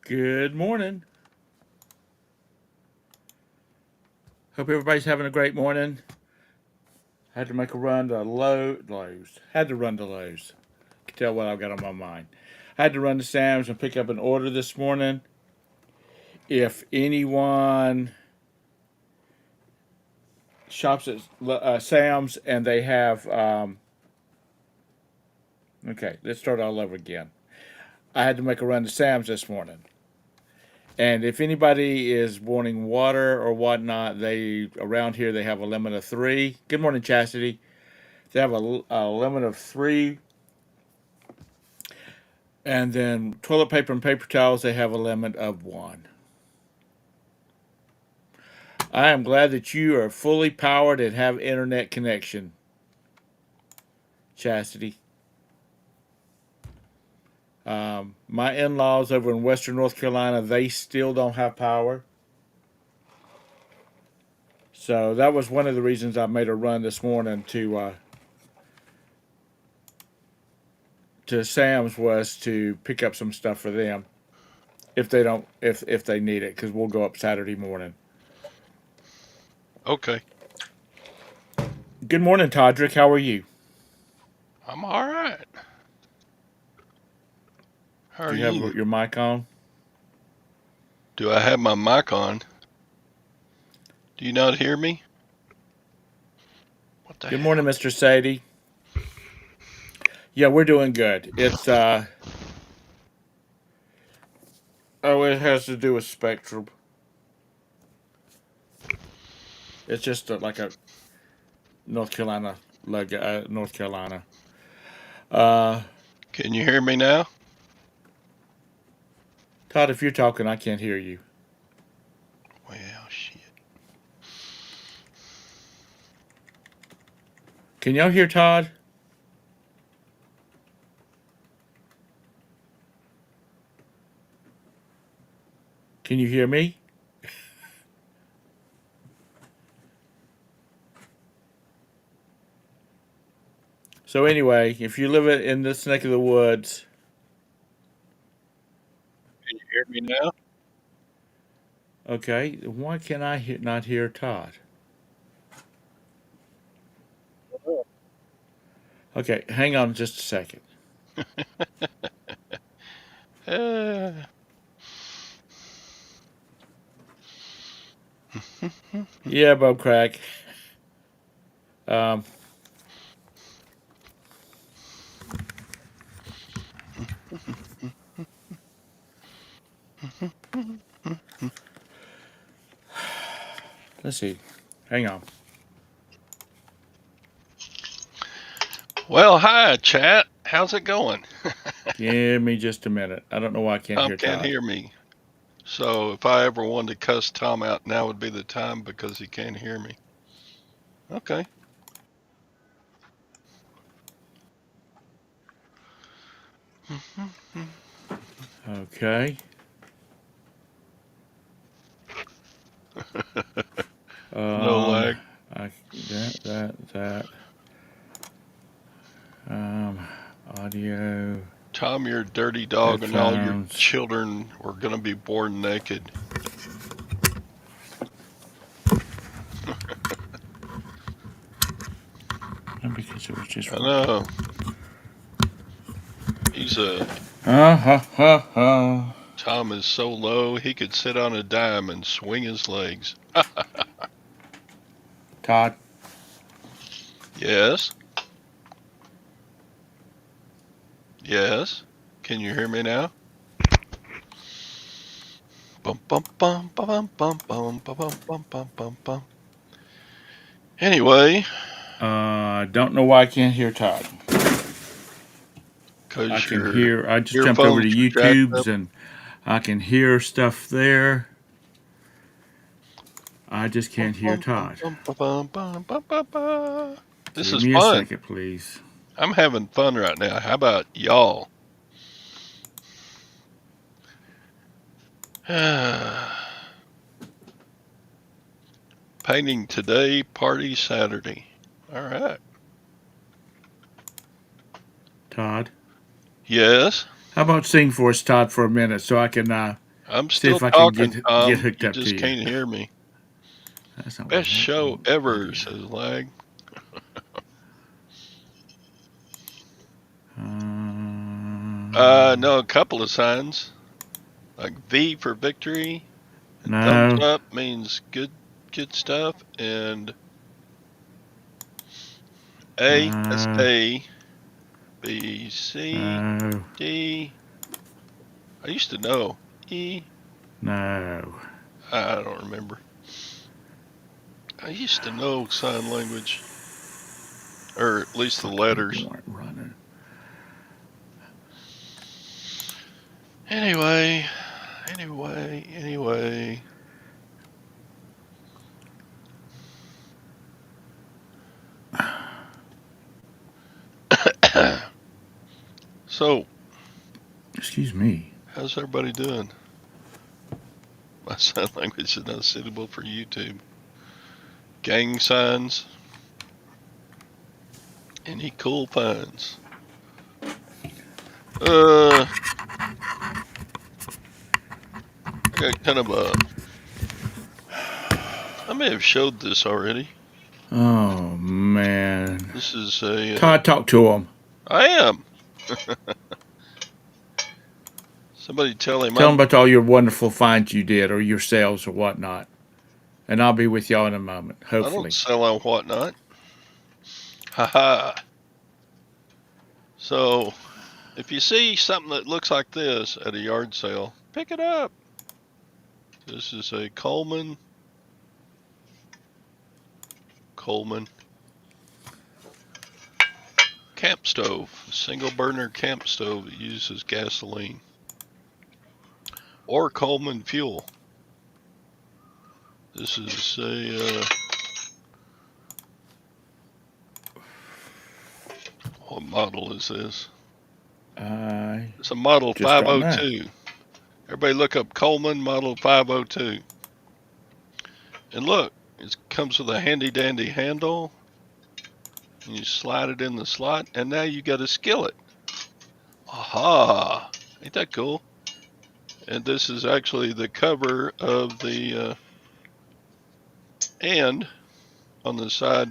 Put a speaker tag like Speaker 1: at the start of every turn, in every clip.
Speaker 1: Good morning. Hope everybody's having a great morning. Had to make a run to Lowe's. Had to run to Lowe's. Can tell what I've got on my mind. Had to run to Sam's and pick up an order this morning. If anyone shops at Sam's and they have, okay, let's start all over again. I had to make a run to Sam's this morning. And if anybody is wanting water or whatnot, they around here they have a limit of 3. Good morning, Chastity. They have a limit of 3, and then toilet paper and paper towels they have a limit of 1. I am glad that you are fully powered and have internet connection, Chastity. My in-laws over in Western North Carolina, they still don't have power. So that was one of the reasons I made a run this morning to Sam's, was to pick up some stuff for them if they don't if they need it, because we'll go up Saturday morning.
Speaker 2: Okay.
Speaker 1: Good morning, Todrick. How are you?
Speaker 2: I'm all right. How are
Speaker 1: Do you have
Speaker 2: you?
Speaker 1: your mic on?
Speaker 2: Do I have my mic on? Do you not hear me? What the
Speaker 1: Good morning,
Speaker 2: hell?
Speaker 1: Mr. Sadie. Yeah, we're doing good. It's oh, it has to do with Spectrum. It's just like a North Carolina logo. North Carolina. Uh,
Speaker 2: Can you hear me now?
Speaker 1: Todd, if you're talking, I can't hear you.
Speaker 2: Well, shit.
Speaker 1: Can y'all hear Todd? Can you hear me? So anyway, if you live in this neck of the woods,
Speaker 2: Can you hear me now?
Speaker 1: okay, why can I not hear Todd? Okay, hang on just a second.
Speaker 2: Uh,
Speaker 1: Yeah, Bob Crack. Um, let's see. Hang on.
Speaker 2: well, hi, chat. How's it going?
Speaker 1: Give me just a minute. I don't know why I can't
Speaker 2: Tom
Speaker 1: hear
Speaker 2: can't
Speaker 1: Todd.
Speaker 2: hear me. So if I ever wanted to cuss Tom out, now would be the time because he can't hear me. Okay.
Speaker 1: Okay.
Speaker 2: No
Speaker 1: Um,
Speaker 2: lag.
Speaker 1: that. Um, audio,
Speaker 2: Tom, you're a dirty dog, and all your
Speaker 1: headphones.
Speaker 2: children were going to be born naked.
Speaker 1: Because it was just
Speaker 2: I
Speaker 1: working.
Speaker 2: know. He's a
Speaker 1: Ha ha ha.
Speaker 2: Tom is so low he could sit on a dime and swing his legs.
Speaker 1: Todd.
Speaker 2: Yes. Yes. Can you hear me now? Bum bum bum bum bum bum bum bum bum bum bum. Anyway,
Speaker 1: Don't know why I can't hear Todd. I
Speaker 2: cause
Speaker 1: can
Speaker 2: your
Speaker 1: hear. I just jumped over to
Speaker 2: earphones are jacked
Speaker 1: YouTube's
Speaker 2: up.
Speaker 1: and I can hear stuff there. I just
Speaker 2: Bum
Speaker 1: can't hear
Speaker 2: bum bum
Speaker 1: Todd.
Speaker 2: bum bum bum bum bum bum. This
Speaker 1: Give
Speaker 2: is
Speaker 1: me a
Speaker 2: fun.
Speaker 1: second, please.
Speaker 2: I'm having fun right now. How about y'all? Painting today, party Saturday. All right.
Speaker 1: Todd.
Speaker 2: Yes.
Speaker 1: How about sing for us, Todd, for a minute so I can
Speaker 2: I'm
Speaker 1: See
Speaker 2: still
Speaker 1: if I can
Speaker 2: talking,
Speaker 1: get
Speaker 2: Tom.
Speaker 1: hooked
Speaker 2: You
Speaker 1: up to
Speaker 2: just
Speaker 1: you.
Speaker 2: can't hear me.
Speaker 1: That's not
Speaker 2: Best
Speaker 1: what
Speaker 2: show ever,
Speaker 1: audio.
Speaker 2: says Lag. No, a couple of signs. Like V for victory, and thumbs
Speaker 1: No.
Speaker 2: up means good stuff, and A, that's
Speaker 1: No.
Speaker 2: A, B, C,
Speaker 1: No.
Speaker 2: D. I used to know. E,
Speaker 1: No.
Speaker 2: I don't remember. I used to know sign language, or at least the
Speaker 1: Fucking people
Speaker 2: letters.
Speaker 1: aren't running.
Speaker 2: Anyway. So,
Speaker 1: Excuse me.
Speaker 2: how's everybody doing? My sign language is not suitable for YouTube. Gang signs. Any cool puns? I got kind of a. I may have showed this already.
Speaker 1: Oh man.
Speaker 2: This is a.
Speaker 1: Todd, talk to him.
Speaker 2: I am. Somebody tell him
Speaker 1: Tell him
Speaker 2: I'm.
Speaker 1: about all your wonderful finds you did, or your sales, or whatnot. And I'll be with y'all in a moment,
Speaker 2: I don't
Speaker 1: hopefully.
Speaker 2: sell on whatnot. Haha. So, if you see something that looks like this at a yard sale, pick it up. This is a Coleman camp stove, a single burner camp stove that uses gasoline or Coleman fuel. This is a what model is this? It's a Model
Speaker 1: Just don't know.
Speaker 2: 502. Everybody look up Coleman Model 502. And look, it comes with a handy dandy handle. And you slide it in the slot, and now you got a skillet. Aha! Ain't that cool? And this is actually the cover of the and on the side,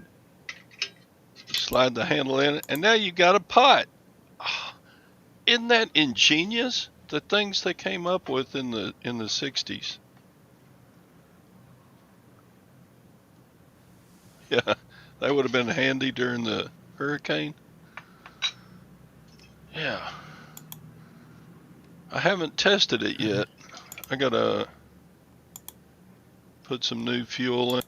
Speaker 2: you slide the handle in, and now you got a pot. Isn't that ingenious? The things they came up with in the 60s. Yeah, that would have been handy during the hurricane. Yeah. I haven't tested it yet. I gotta put some new fuel in.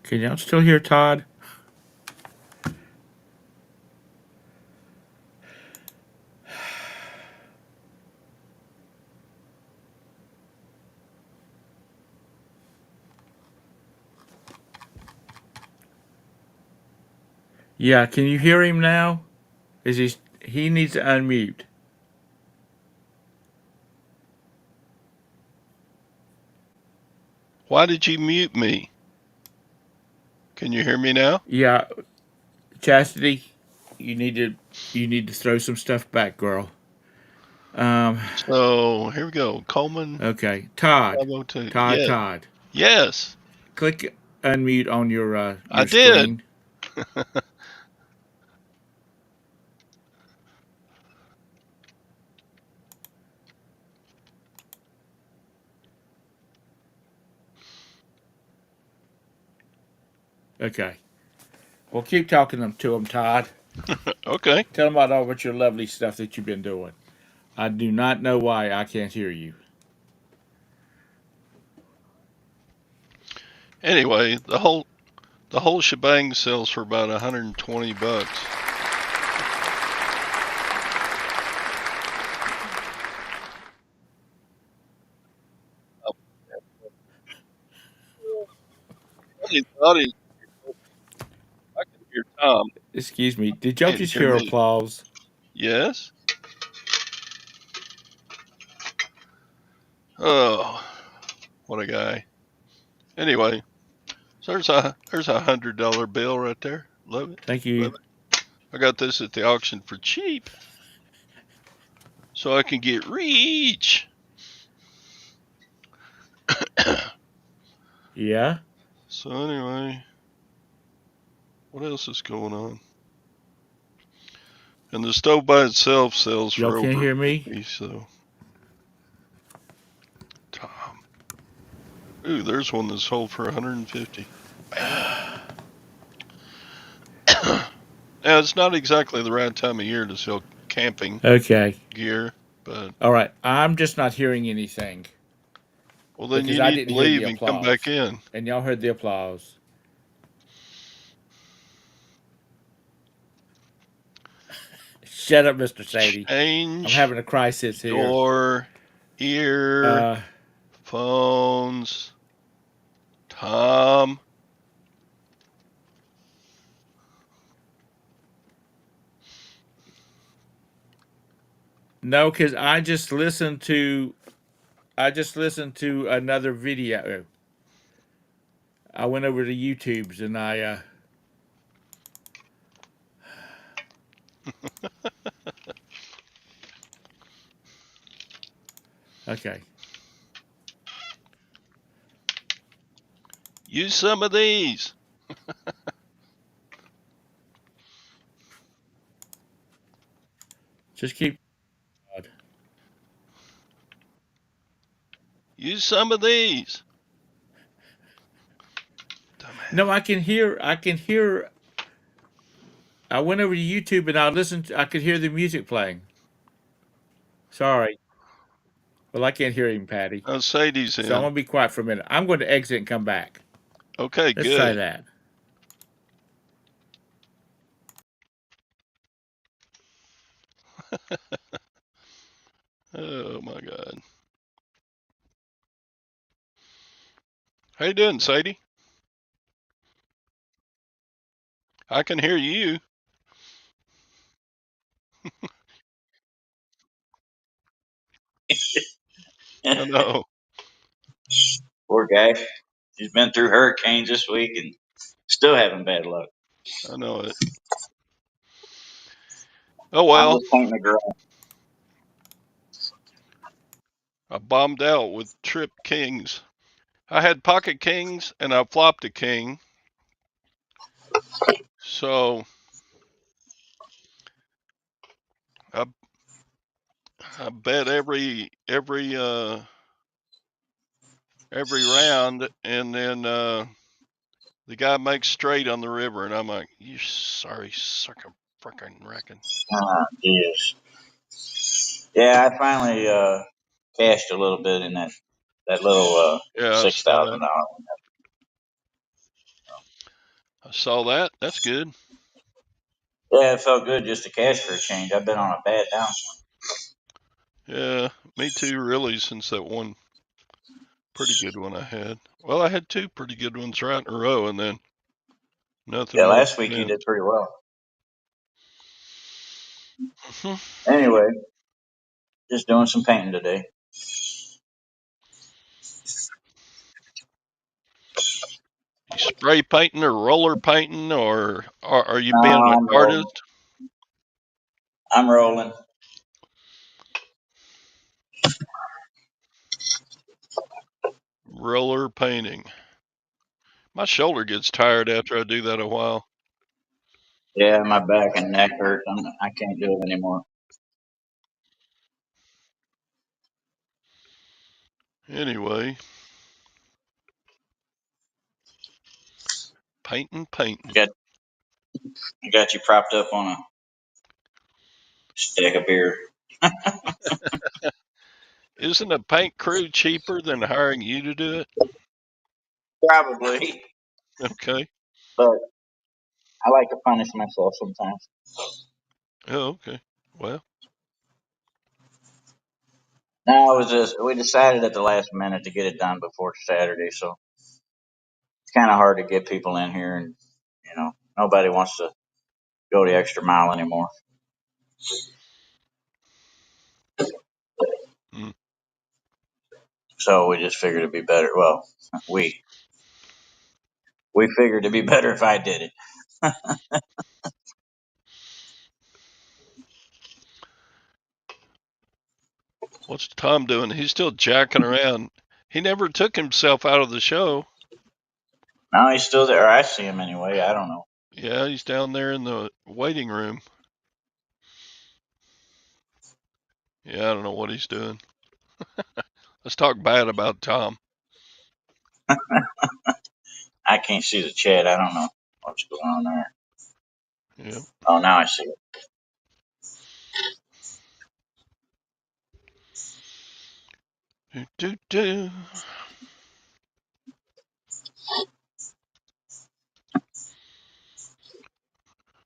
Speaker 1: Can y'all still hear Todd? Yeah, can you hear him now? Is he needs to unmute.
Speaker 2: Why did you mute me? Can you hear me now?
Speaker 1: Yeah, Chastity, you need to throw some stuff back, girl.
Speaker 2: So here we go. Coleman
Speaker 1: Okay. Todd.
Speaker 2: 502.
Speaker 1: Todd,
Speaker 2: Yes.
Speaker 1: Todd.
Speaker 2: Yes.
Speaker 1: Click unmute on your
Speaker 2: I did.
Speaker 1: screen. Okay. Well, keep talking to him, Todd.
Speaker 2: Okay.
Speaker 1: Tell him about all your lovely stuff that you've been doing. I do not know why I can't hear you.
Speaker 2: Anyway, the whole shebang sells for about $120. audience, I can hear Tom.
Speaker 1: Excuse me. Did y'all
Speaker 2: Can't
Speaker 1: just
Speaker 2: hear
Speaker 1: hear
Speaker 2: me.
Speaker 1: applause?
Speaker 2: Yes. Oh, what a guy. Anyway, so there's a $100 bill right there. Love it.
Speaker 1: Thank
Speaker 2: Love
Speaker 1: you.
Speaker 2: it. I got this at the auction for cheap, so I can get reach.
Speaker 1: Yeah?
Speaker 2: So anyway, what else is going on? And the stove by itself sells
Speaker 1: Y'all
Speaker 2: for
Speaker 1: can't
Speaker 2: over
Speaker 1: hear me?
Speaker 2: 50. So Tom. Ooh, there's one that's sold for 150. Bam. Yeah, it's not exactly the right time of year to sell camping
Speaker 1: Okay.
Speaker 2: gear, but
Speaker 1: All right. I'm just not hearing anything
Speaker 2: well, then
Speaker 1: because
Speaker 2: you
Speaker 1: I
Speaker 2: need
Speaker 1: didn't
Speaker 2: to
Speaker 1: hear the
Speaker 2: leave and come back
Speaker 1: applause.
Speaker 2: in.
Speaker 1: And y'all heard the applause. Shut up, Mr. Sadie. I'm
Speaker 2: Change
Speaker 1: having a crisis here.
Speaker 2: your
Speaker 1: Uh,
Speaker 2: earphones, Tom.
Speaker 1: no, because I just listened to another video. I went over to YouTube's and okay.
Speaker 2: Use some of these.
Speaker 1: Just keep.
Speaker 2: Use some of these.
Speaker 1: No,
Speaker 2: Dumbass.
Speaker 1: I can hear. I can hear. I went over to YouTube and I could hear the music playing. Sorry. Well, I can't hear him, Patty.
Speaker 2: Oh, Sadie's
Speaker 1: So I'm
Speaker 2: in.
Speaker 1: gonna be quiet for a minute. I'm going to exit and come back.
Speaker 2: Okay,
Speaker 1: Let's try
Speaker 2: good.
Speaker 1: that.
Speaker 2: Oh my God. How you doing, Sadie? I can hear you. I know.
Speaker 3: Poor guy. He's been through hurricanes this week and still having bad luck.
Speaker 2: I know it. Oh
Speaker 3: I'm
Speaker 2: well.
Speaker 3: just painting the garage.
Speaker 2: I bombed out with trip kings. I had pocket kings and I flopped a king. So I, I bet every round, and then the guy makes straight on the river, and I'm like, you sorry sucker, frickin' reckon.
Speaker 3: Ah, yes. Yeah, I finally cashed a little bit in that little
Speaker 2: Yeah,
Speaker 3: six thousand dollars.
Speaker 2: I saw that. That's good.
Speaker 3: Yeah, it felt good just to cash for a change. I've been on a bad downswing.
Speaker 2: Yeah, me too. Really, since that one pretty good one I had. Well, I had two pretty good ones right in a row, and then nothing
Speaker 3: Yeah,
Speaker 2: more
Speaker 3: last week you
Speaker 2: since.
Speaker 3: did pretty well. Anyway, just doing some painting today.
Speaker 2: You spray painting or roller painting, or are you
Speaker 3: No,
Speaker 2: being an
Speaker 3: I'm rolling.
Speaker 2: artist?
Speaker 3: I'm rolling.
Speaker 2: Roller painting. My shoulder gets tired after I do that a while.
Speaker 3: Yeah, my back and neck hurt. I can't do it anymore.
Speaker 2: Anyway, painting,
Speaker 3: I
Speaker 2: painting.
Speaker 3: got I got you propped up on a stack of beer.
Speaker 2: Isn't a paint crew cheaper than hiring you to do it?
Speaker 3: Probably,
Speaker 2: Okay.
Speaker 3: but I like to punish myself sometimes.
Speaker 2: Oh, okay. Well,
Speaker 3: No, it was just we decided at the last minute to get it done before Saturday, so kind of hard to get people in here, and nobody wants to go the extra mile anymore.
Speaker 2: Mm.
Speaker 3: So we just figured it'd be better. Well, we we figured it'd be better if I did it.
Speaker 2: What's Tom doing? He's still jacking around. He never took himself out of the show.
Speaker 3: No, he's still there. I see him anyway. I don't know.
Speaker 2: Yeah, he's down there in the waiting room. Yeah, I don't know what he's doing. Let's talk bad about Tom.
Speaker 3: I can't see the chat. I don't know what's going on there.
Speaker 2: Yep.
Speaker 3: Oh, now I see it.
Speaker 2: Do, do, do.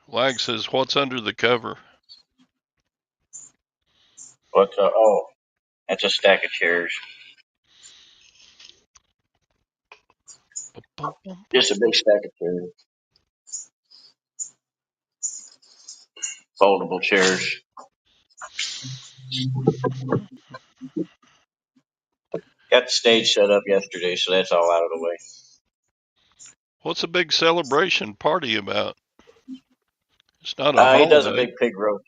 Speaker 2: Lag says, "What's under the cover?"
Speaker 3: What's oh, that's a stack of chairs.
Speaker 2: Bum, bum, bum, bum.
Speaker 3: Just a big stack of chairs. Foldable chairs. Got the stage set up yesterday, so that's all out of the way.
Speaker 2: What's a big celebration party about? It's not a
Speaker 3: He does a
Speaker 2: holiday.
Speaker 3: big pig roast.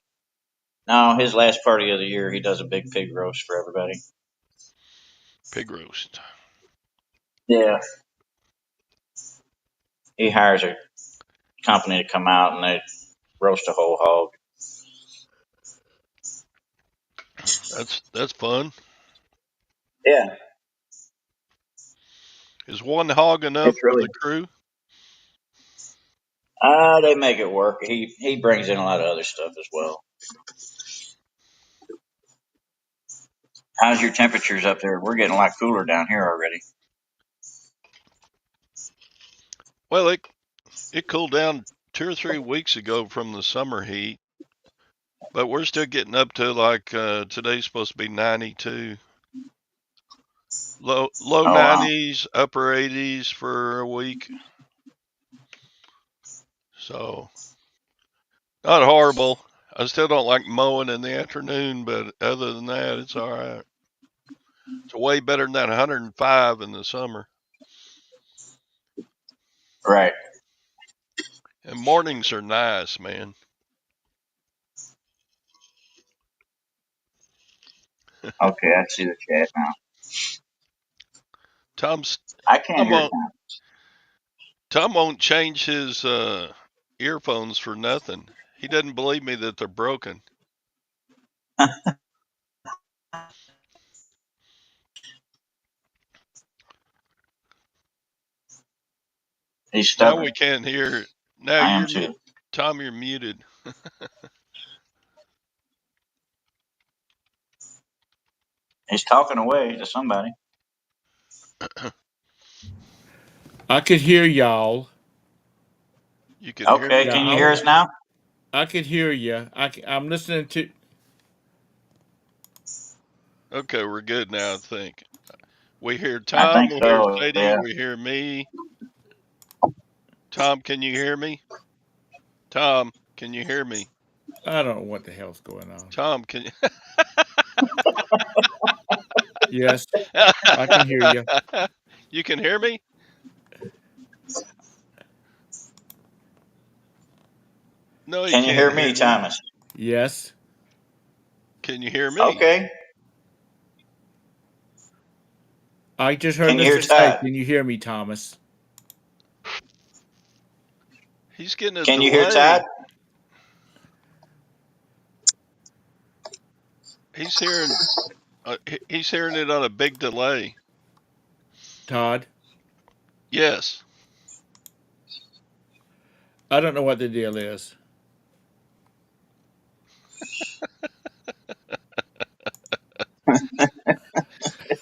Speaker 3: No, his last party of the year, he does a big pig roast for everybody.
Speaker 2: Pig roast.
Speaker 3: Yeah. He hires a company to come out and they roast a whole hog.
Speaker 2: That's fun.
Speaker 3: Yeah,
Speaker 2: Is one hog enough
Speaker 3: it's
Speaker 2: for
Speaker 3: really.
Speaker 2: the crew?
Speaker 3: They make it work. He brings in a lot of other stuff as well. How's your temperatures up there? We're getting a lot cooler down here already.
Speaker 2: Well, it cooled down 2 or 3 weeks ago from the summer heat, but we're still getting up to like today's supposed to be 92. Low
Speaker 3: Oh wow.
Speaker 2: 90s, upper 80s for a week. So not horrible. I still don't like mowing in the afternoon, but other than that, it's all right. It's way better than that 105 in the summer.
Speaker 3: Right.
Speaker 2: And mornings are nice, man.
Speaker 3: Okay, I see the chat now.
Speaker 2: Tom's
Speaker 3: I can't
Speaker 2: Tom
Speaker 3: hear
Speaker 2: won't Tom won't change his earphones for nothing. He doesn't believe me that they're broken.
Speaker 3: Tom. He's
Speaker 2: Now
Speaker 3: stubborn.
Speaker 2: we can't hear. Now
Speaker 3: I am
Speaker 2: you're
Speaker 3: too.
Speaker 2: Tom. You're muted.
Speaker 3: He's talking away to somebody.
Speaker 1: I could hear y'all.
Speaker 2: You can hear
Speaker 3: Okay,
Speaker 2: me.
Speaker 1: Yeah,
Speaker 3: can you hear
Speaker 1: I'm.
Speaker 3: us now?
Speaker 1: I could hear you. I'm listening to.
Speaker 2: Okay, we're good now. I think we hear
Speaker 3: I
Speaker 2: Tom.
Speaker 3: think
Speaker 2: We hear
Speaker 3: so.
Speaker 2: Sadie.
Speaker 3: Yeah.
Speaker 2: We hear me. Tom, can you hear me? Tom, can you hear me?
Speaker 1: I don't know what the hell's going on.
Speaker 2: Tom, can
Speaker 1: Yes, I can hear
Speaker 2: you?
Speaker 1: you.
Speaker 2: You can hear me? No, he
Speaker 3: Can you
Speaker 2: can't
Speaker 3: hear
Speaker 2: hear
Speaker 3: me,
Speaker 2: me.
Speaker 3: Thomas?
Speaker 1: Yes,
Speaker 2: Can you hear me?
Speaker 3: Okay.
Speaker 1: I just heard
Speaker 3: Can you hear
Speaker 1: Mr. say,
Speaker 3: Todd?
Speaker 1: "Can you hear me, Thomas?"
Speaker 2: He's getting a
Speaker 3: Can you hear Todd?
Speaker 2: delay. He's hearing. He's hearing it on a big delay.
Speaker 1: Todd,
Speaker 2: Yes.
Speaker 1: I don't know what the deal is.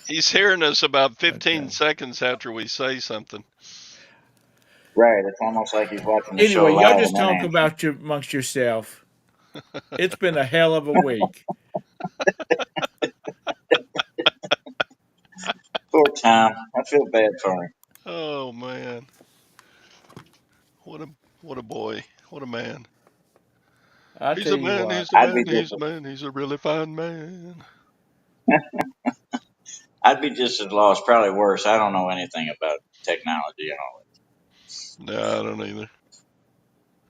Speaker 2: He's hearing us about 15
Speaker 1: Okay.
Speaker 2: seconds after we say something.
Speaker 3: Right. It's almost like he's watching the show
Speaker 1: Anyway, y'all
Speaker 3: live
Speaker 1: just
Speaker 3: and then
Speaker 1: talk
Speaker 3: answering.
Speaker 1: about your amongst yourself. It's been a hell of a week.
Speaker 3: Poor Tom. I feel bad for him.
Speaker 2: Oh man. What a boy. What a man.
Speaker 1: I
Speaker 2: He's
Speaker 1: tell
Speaker 2: a
Speaker 1: you
Speaker 2: man,
Speaker 1: what,
Speaker 2: he's a
Speaker 3: I'd be
Speaker 2: man,
Speaker 3: just
Speaker 2: he's a man, he's a really fine man.
Speaker 3: I'd be just as lost, probably worse. I don't know anything about technology and all
Speaker 2: No, I don't either.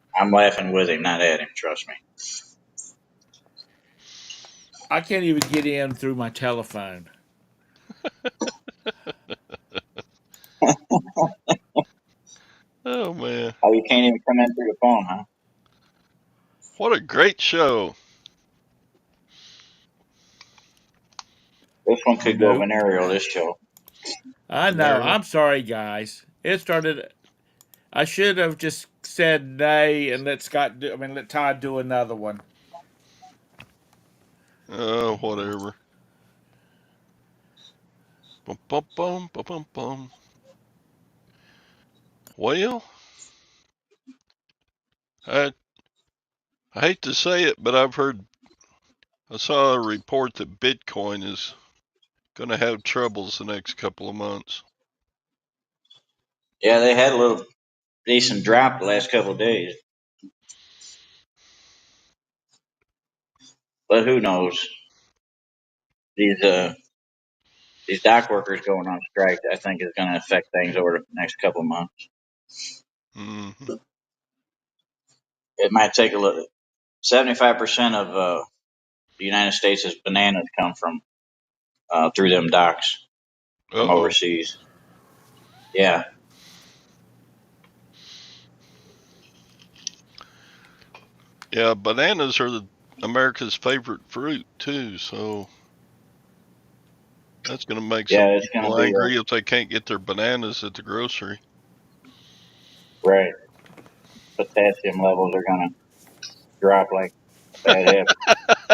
Speaker 3: that. I'm laughing with him, not at him. Trust me.
Speaker 1: I can't even get in through my telephone.
Speaker 2: Oh, man.
Speaker 3: Oh, you can't even come in through the phone, huh?
Speaker 2: What a great show.
Speaker 3: This one could go
Speaker 1: Nope.
Speaker 3: venereal. This show.
Speaker 1: I know.
Speaker 2: Venereal.
Speaker 1: I'm sorry, guys. It started. I should have just said nay and let Scott do. I mean, let Todd do another one.
Speaker 2: Oh, whatever. Bum, bum, bum, bum, bum, bum. Well, I, I hate to say it, but I saw a report that Bitcoin is going to have troubles the next couple of months.
Speaker 3: Yeah, they had a little decent drop the last couple of days, but who knows? These uh these dock workers going on strike, I think, is going to affect things over the next couple of months.
Speaker 2: Hmm.
Speaker 3: It might take a little. 75% of the United States' bananas come from through them docks from
Speaker 2: Uh-oh.
Speaker 3: overseas. Yeah,
Speaker 2: Yeah, bananas are America's favorite fruit, too, so that's going to make
Speaker 3: yeah,
Speaker 2: some
Speaker 3: it's going to
Speaker 2: people
Speaker 3: be
Speaker 2: angry if they can't get their bananas at the grocery.
Speaker 3: right. Potassium levels are going to drop like a bad habit.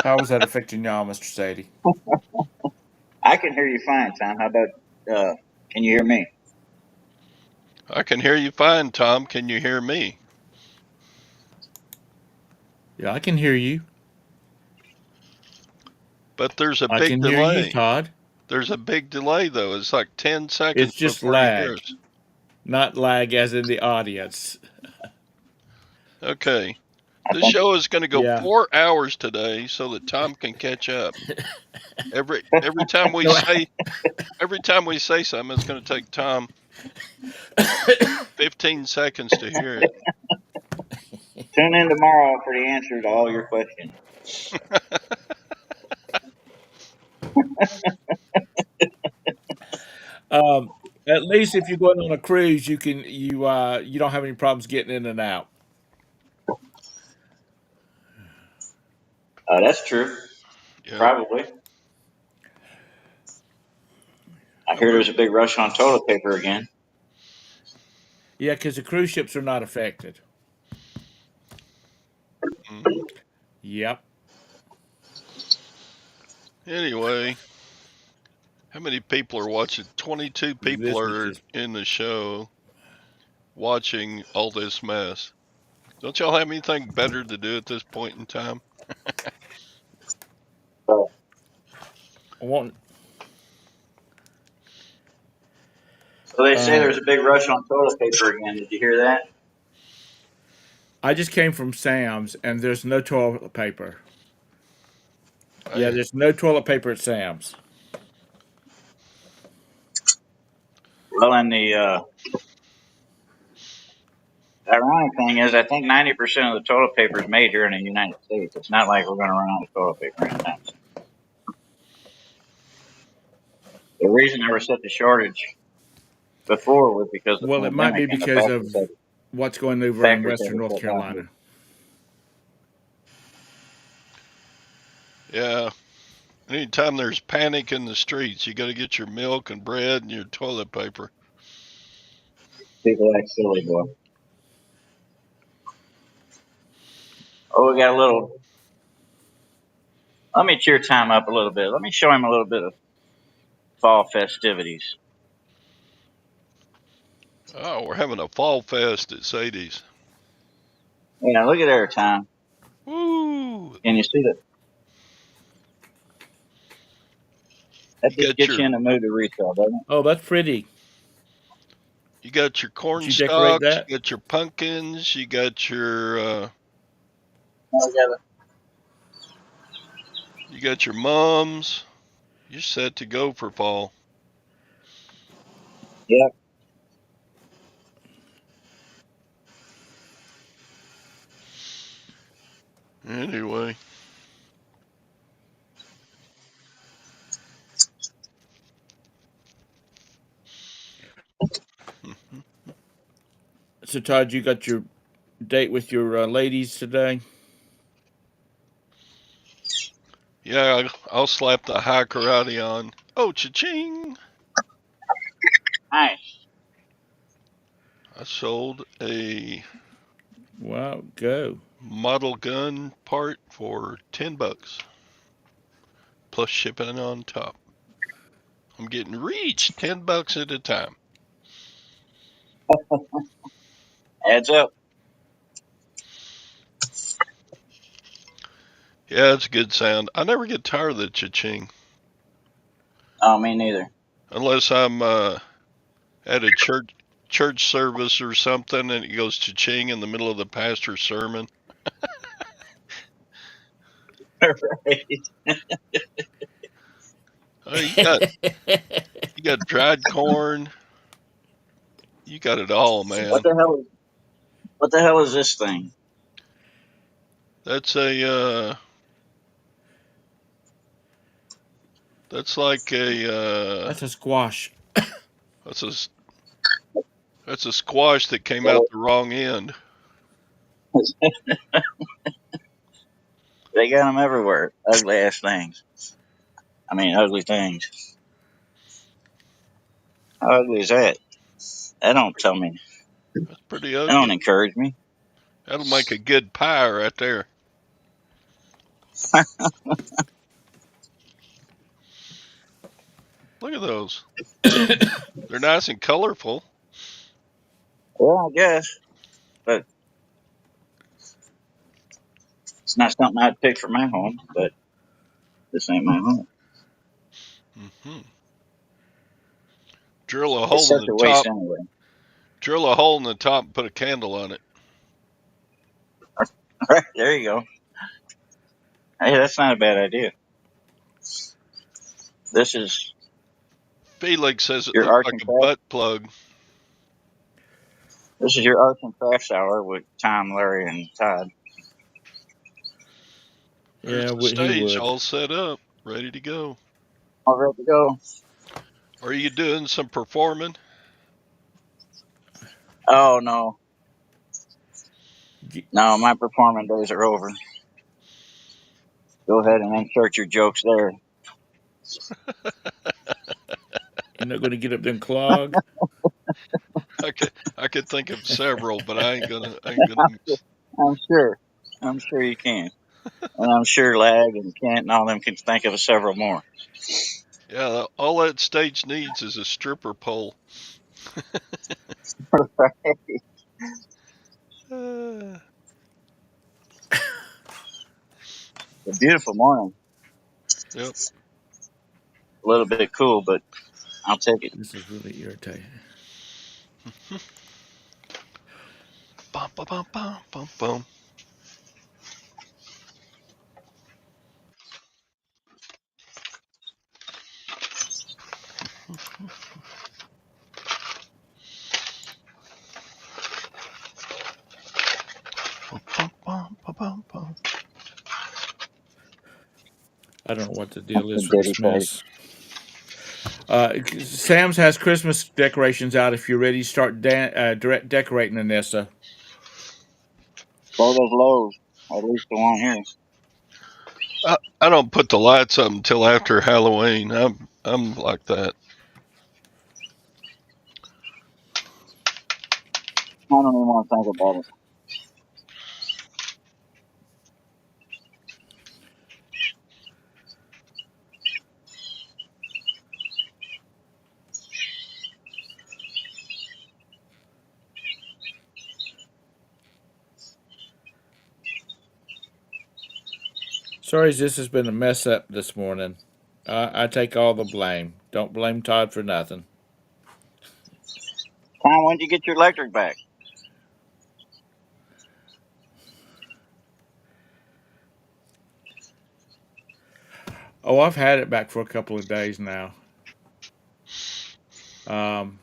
Speaker 1: How is that affecting y'all, Mr. Sadie?
Speaker 3: I can hear you fine, Tom. How about? Can you hear me?
Speaker 2: I can hear you fine, Tom. Can you hear me?
Speaker 1: Yeah, I can hear you.
Speaker 2: But there's a
Speaker 1: I
Speaker 2: big
Speaker 1: can hear you,
Speaker 2: delay.
Speaker 1: Todd.
Speaker 2: There's a big delay, though. It's like 10
Speaker 1: It's
Speaker 2: seconds
Speaker 1: just
Speaker 2: before you hear
Speaker 1: lag,
Speaker 2: us.
Speaker 1: not lag as in the audience.
Speaker 2: Okay.
Speaker 3: I
Speaker 2: This
Speaker 3: think.
Speaker 2: show is going to go
Speaker 1: Yeah.
Speaker 2: 4 hours today so that Tom can catch up. Every time we
Speaker 1: No,
Speaker 2: say something, it's going to take Tom 15 seconds to hear it.
Speaker 3: Tune in tomorrow for the answer to all your questions.
Speaker 1: um, at least if you're going on a cruise, you don't have any problems getting in and out.
Speaker 3: That's true.
Speaker 2: Yep.
Speaker 3: Probably. I
Speaker 2: I
Speaker 3: hear
Speaker 2: wonder.
Speaker 3: there's a big rush on toilet paper again.
Speaker 1: Yeah, because the cruise ships are not affected.
Speaker 2: Mhm.
Speaker 1: Yep.
Speaker 2: Anyway, how many people are watching? 22 people
Speaker 1: This is
Speaker 2: are
Speaker 1: just
Speaker 2: in the show watching all this mess. Don't y'all have anything better to do at this point in time?
Speaker 3: So,
Speaker 1: one.
Speaker 3: so they say there's
Speaker 1: Um,
Speaker 3: a big rush on toilet paper again. Did you hear that?
Speaker 1: I just came from Sam's and there's no toilet paper. Yeah,
Speaker 2: Hey,
Speaker 1: there's no toilet paper at Sam's.
Speaker 3: Well, and the ironic thing is, I think 90% of the toilet paper is made here in the United States. It's not like we're going to run out of toilet paper anytime soon. The reason there was such a shortage before was because of the
Speaker 1: Well, it might
Speaker 3: pandemic
Speaker 1: be
Speaker 3: and the
Speaker 1: because of what's going over in
Speaker 3: factories had
Speaker 1: Western
Speaker 3: to
Speaker 1: North
Speaker 3: shut down here.
Speaker 1: Carolina.
Speaker 2: yeah. Anytime there's panic in the streets, you got to get your milk and bread and your toilet paper.
Speaker 3: People act silly, boy. Oh, we got a little. Let me cheer Tom up a little bit. Let me show him a little bit of fall festivities.
Speaker 2: Oh, we're having a fall fest at Sadie's.
Speaker 3: Yeah, look at there, Tom.
Speaker 2: Woo!
Speaker 3: Can you see that? That
Speaker 2: You
Speaker 3: just
Speaker 2: got
Speaker 3: gets you
Speaker 2: your
Speaker 3: in the mood to resell, doesn't it?
Speaker 1: Oh, that's pretty.
Speaker 2: You got your corn
Speaker 1: Did you decorate
Speaker 2: stalks,
Speaker 1: that?
Speaker 2: you got your pumpkins, you got
Speaker 3: I got
Speaker 2: your mums. You're set to go for fall.
Speaker 3: Yep.
Speaker 2: Anyway,
Speaker 1: So Todd, you got your date with your ladies today?
Speaker 2: yeah, I'll slap the high karate on. Oh, cha-ching!
Speaker 3: Nice.
Speaker 2: I sold a
Speaker 1: Wow, go.
Speaker 2: model gun part for $10 plus shipping on top. I'm getting rich, $10 at a time.
Speaker 3: Adds up.
Speaker 2: Yeah, it's a good sound. I never get tired of the cha-ching
Speaker 3: Oh, me neither.
Speaker 2: unless I'm at a church service or something and it goes cha-ching in the middle of the pastor's sermon.
Speaker 3: Right.
Speaker 2: Oh, you got dried corn. You got it all,
Speaker 3: What
Speaker 2: man.
Speaker 3: the hell? What the hell is this thing?
Speaker 2: That's a that's like a
Speaker 1: That's a squash.
Speaker 2: that's a that's a squash that came out
Speaker 3: Well,
Speaker 2: the wrong end.
Speaker 3: they got them everywhere. Ugly ass things. I mean, ugly things. How ugly is that? That don't tell me.
Speaker 2: That's pretty
Speaker 3: That don't
Speaker 2: ugly.
Speaker 3: encourage me.
Speaker 2: That'll make a good pie right there. Look at those. They're nice and colorful.
Speaker 3: Well, I guess, but it's not something I'd pick for my home. But this ain't my home.
Speaker 2: Hmm. Drill a
Speaker 3: It's
Speaker 2: hole in
Speaker 3: such
Speaker 2: the
Speaker 3: a waste
Speaker 2: top.
Speaker 3: anyway.
Speaker 2: Drill a hole in the top and put a candle on it.
Speaker 3: Right there you go. Hey, that's not a bad idea. This is
Speaker 2: Felix says it
Speaker 3: your
Speaker 2: looks
Speaker 3: arts
Speaker 2: like
Speaker 3: and
Speaker 2: a
Speaker 3: crafts.
Speaker 2: butt plug.
Speaker 3: This is your arts and crafts hour with Tom, Larry, and Todd.
Speaker 2: There's
Speaker 1: Yeah,
Speaker 2: the
Speaker 1: he
Speaker 2: stage
Speaker 1: would.
Speaker 2: all set up, ready to go.
Speaker 3: All ready to go.
Speaker 2: Are you doing some performing?
Speaker 3: Oh no, no, my performing days are over. Go ahead and insert your jokes there.
Speaker 1: You're not going to get up there and clog.
Speaker 2: I could think of several, but I ain't gonna.
Speaker 3: I'm sure. I'm sure you can. And I'm sure Lag and Kent and all them can think of several more.
Speaker 2: Yeah, all that stage needs is a stripper pole. Uh,
Speaker 3: A beautiful morning.
Speaker 2: yep.
Speaker 3: A little bit cool, but I'll take it.
Speaker 1: This is really irritating.
Speaker 2: Bum, bum, bum, bum, bum, bum. Bum, bum, bum, bum, bum, bum.
Speaker 1: I don't know what the deal
Speaker 3: The
Speaker 1: is with
Speaker 3: Diddy
Speaker 1: this
Speaker 3: face.
Speaker 1: mess. Sam's has Christmas decorations out. If you're ready to start decorating, Anissa.
Speaker 3: Blow those lows. At least the one here.
Speaker 2: I don't put the lights up until after Halloween. I'm like that.
Speaker 3: I don't even want to think about it.
Speaker 1: Sorry, this has been a mess up this morning. I take all the blame. Don't blame Todd for nothing.
Speaker 3: Tom, when did you get your electric back?
Speaker 1: Oh, I've had it back for a couple of days now. Um,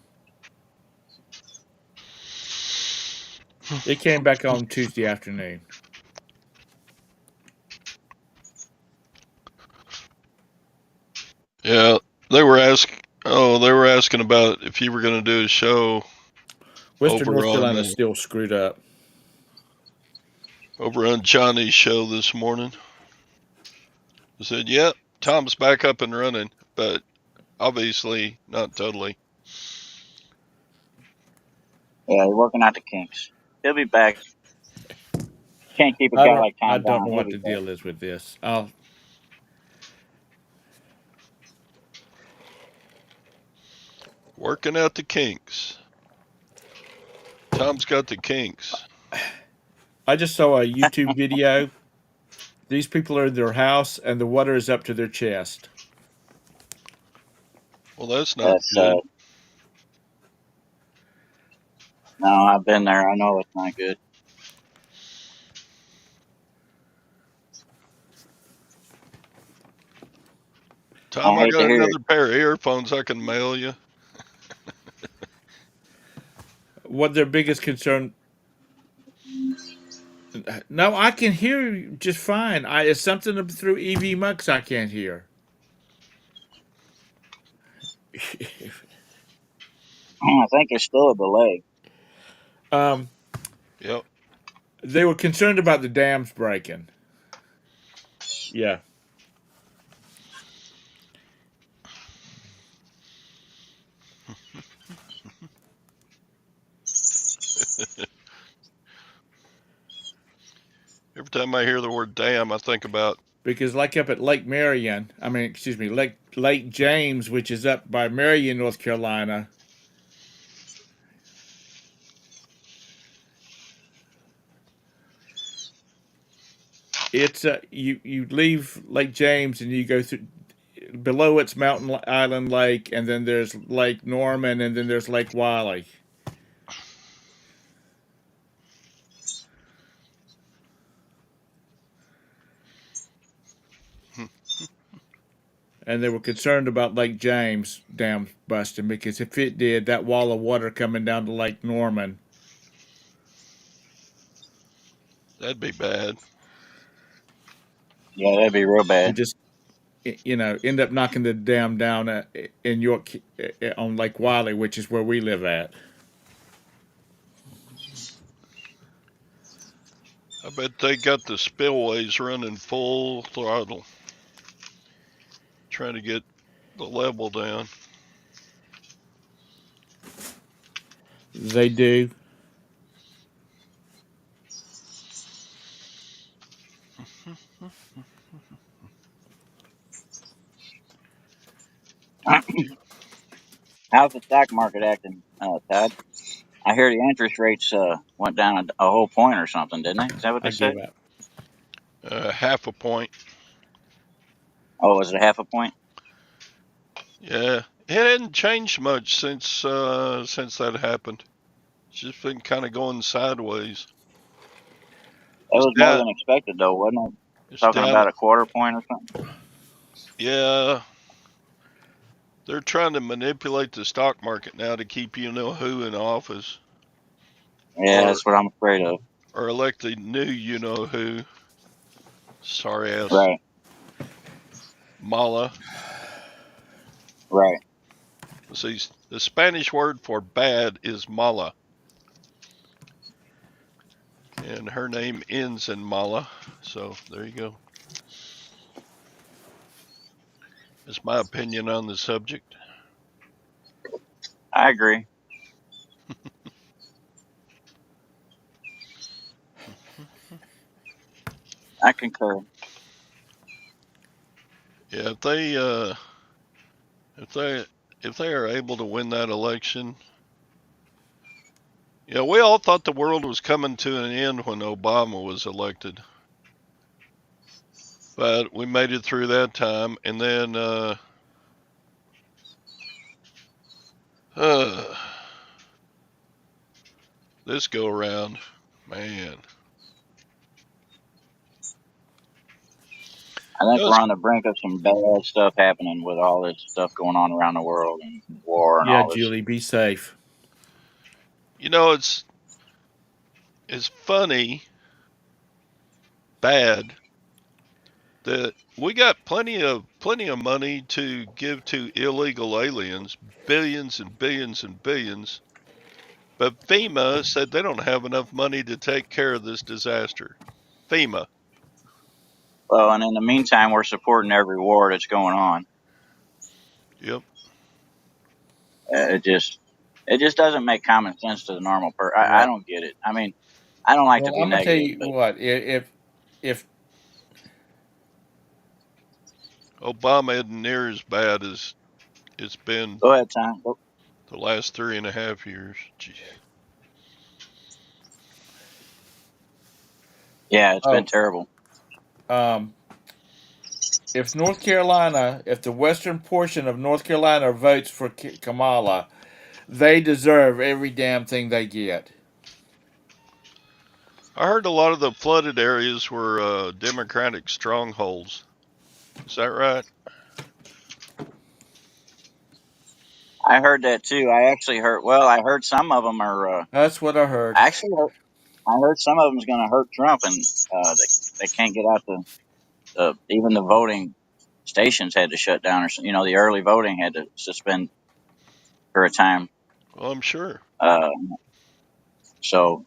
Speaker 1: it came back on Tuesday afternoon.
Speaker 2: Yeah, they were asking. Oh, they were asking about if you were going to do a show
Speaker 1: Western
Speaker 2: over
Speaker 1: North
Speaker 2: on
Speaker 1: Carolina is still screwed up.
Speaker 2: Johnny's show this morning. I said, "Yep, Tom's back up and running, but obviously not totally."
Speaker 3: Yeah, he's working out the kinks. He'll be back. Can't keep a guy like
Speaker 1: I
Speaker 3: Tom
Speaker 1: don't
Speaker 3: down.
Speaker 1: know
Speaker 3: He'll
Speaker 1: what
Speaker 3: be
Speaker 1: the
Speaker 3: back.
Speaker 1: deal is with this.
Speaker 2: Working out the kinks. Tom's got the kinks.
Speaker 1: I just saw a YouTube video. These people are in their house and the water is up to their chest.
Speaker 2: Well, that's not
Speaker 3: That's
Speaker 2: good.
Speaker 3: no, I've been there. I know it's not good.
Speaker 2: Tom,
Speaker 3: I
Speaker 2: I
Speaker 3: hate to
Speaker 2: got
Speaker 3: hear it.
Speaker 2: another pair of earphones I can mail you.
Speaker 1: What their biggest concern? No, I can hear you just fine. It's something through EV Mux I can't hear.
Speaker 3: I think there's still a delay.
Speaker 1: um,
Speaker 2: Yep.
Speaker 1: they were concerned about the dams breaking. Yeah.
Speaker 2: Every time I hear the word "damn," I think about.
Speaker 1: Because like up at Lake Marion, Lake James, which is up by Marion, North Carolina. It's you leave Lake James and you go through below it's Mountain Island Lake, and then there's Lake Norman, and then there's Lake Wiley. And they were concerned about Lake James dam busting because if it did, that wall of water coming down to Lake Norman,
Speaker 2: That'd be bad.
Speaker 3: Yeah, that'd be real
Speaker 1: would
Speaker 3: bad.
Speaker 1: just end up knocking the dam down in York on Lake Wiley, which is where we live at.
Speaker 2: I bet they got the spillways running full throttle, trying to get the level down.
Speaker 1: They do.
Speaker 3: How's the stock market acting, Todd? I hear the interest rates went down a whole point or something, didn't they? Is that what
Speaker 1: I
Speaker 3: they said?
Speaker 1: give up.
Speaker 2: Half a point.
Speaker 3: Oh, was it half a point?
Speaker 2: Yeah, it hadn't changed much since that happened. It's just been kind of going sideways.
Speaker 3: It
Speaker 2: It's
Speaker 3: was more
Speaker 2: down.
Speaker 3: than expected, though, wasn't it?
Speaker 2: It's
Speaker 3: Talking
Speaker 2: down.
Speaker 3: about a quarter point or something.
Speaker 2: Yeah, they're trying to manipulate the stock market now to keep you know who in office,
Speaker 3: Yeah,
Speaker 2: or
Speaker 3: that's what I'm afraid of.
Speaker 2: elect the new you know who. Sorry ass
Speaker 3: Right,
Speaker 2: Mala.
Speaker 3: right.
Speaker 2: See, the Spanish word for bad is mala, and her name ends in mala. So there you go. That's my opinion on the subject.
Speaker 3: I agree. I concur.
Speaker 2: Yeah, if they if they are able to win that election, yeah, we all thought the world was coming to an end when Obama was elected, but we made it through that time, and then uh, this go around, man.
Speaker 3: I think
Speaker 2: You know,
Speaker 3: we're on the brink of some bad stuff happening with all this stuff going on around the world and war and
Speaker 1: Yeah,
Speaker 3: all this.
Speaker 1: Julie, be safe.
Speaker 2: you know it's funny, bad that we got plenty of money to give to illegal aliens, billions and billions and billions, but FEMA said they don't have enough money to take care of this disaster. FEMA.
Speaker 3: Well, and in the meantime, we're supporting every war that's going on.
Speaker 2: Yep.
Speaker 3: It just doesn't make common sense to the normal person. I
Speaker 1: Right.
Speaker 3: don't get it. I mean, I don't like to
Speaker 1: Well,
Speaker 3: be
Speaker 1: I'm gonna tell
Speaker 3: negative,
Speaker 1: you
Speaker 3: but
Speaker 1: what. If
Speaker 2: Obama isn't near as bad as it's been
Speaker 3: go ahead, Tom.
Speaker 2: the last 3.5 years. Jeez.
Speaker 3: Yeah, it's been
Speaker 1: oh
Speaker 3: terrible.
Speaker 1: um if North Carolina, if the western portion of North Carolina votes for Kamala, they deserve every damn thing they get.
Speaker 2: I heard a lot of the flooded areas were Democratic strongholds. Is that right?
Speaker 3: I heard that too. I actually heard. Well, I heard some of them are.
Speaker 1: That's what I heard.
Speaker 3: I actually heard, I heard some of them's going to hurt Trump, and they can't get out even the voting stations had to shut down, or the early voting had to suspend for a time.
Speaker 2: Well, I'm sure.
Speaker 3: Uh, so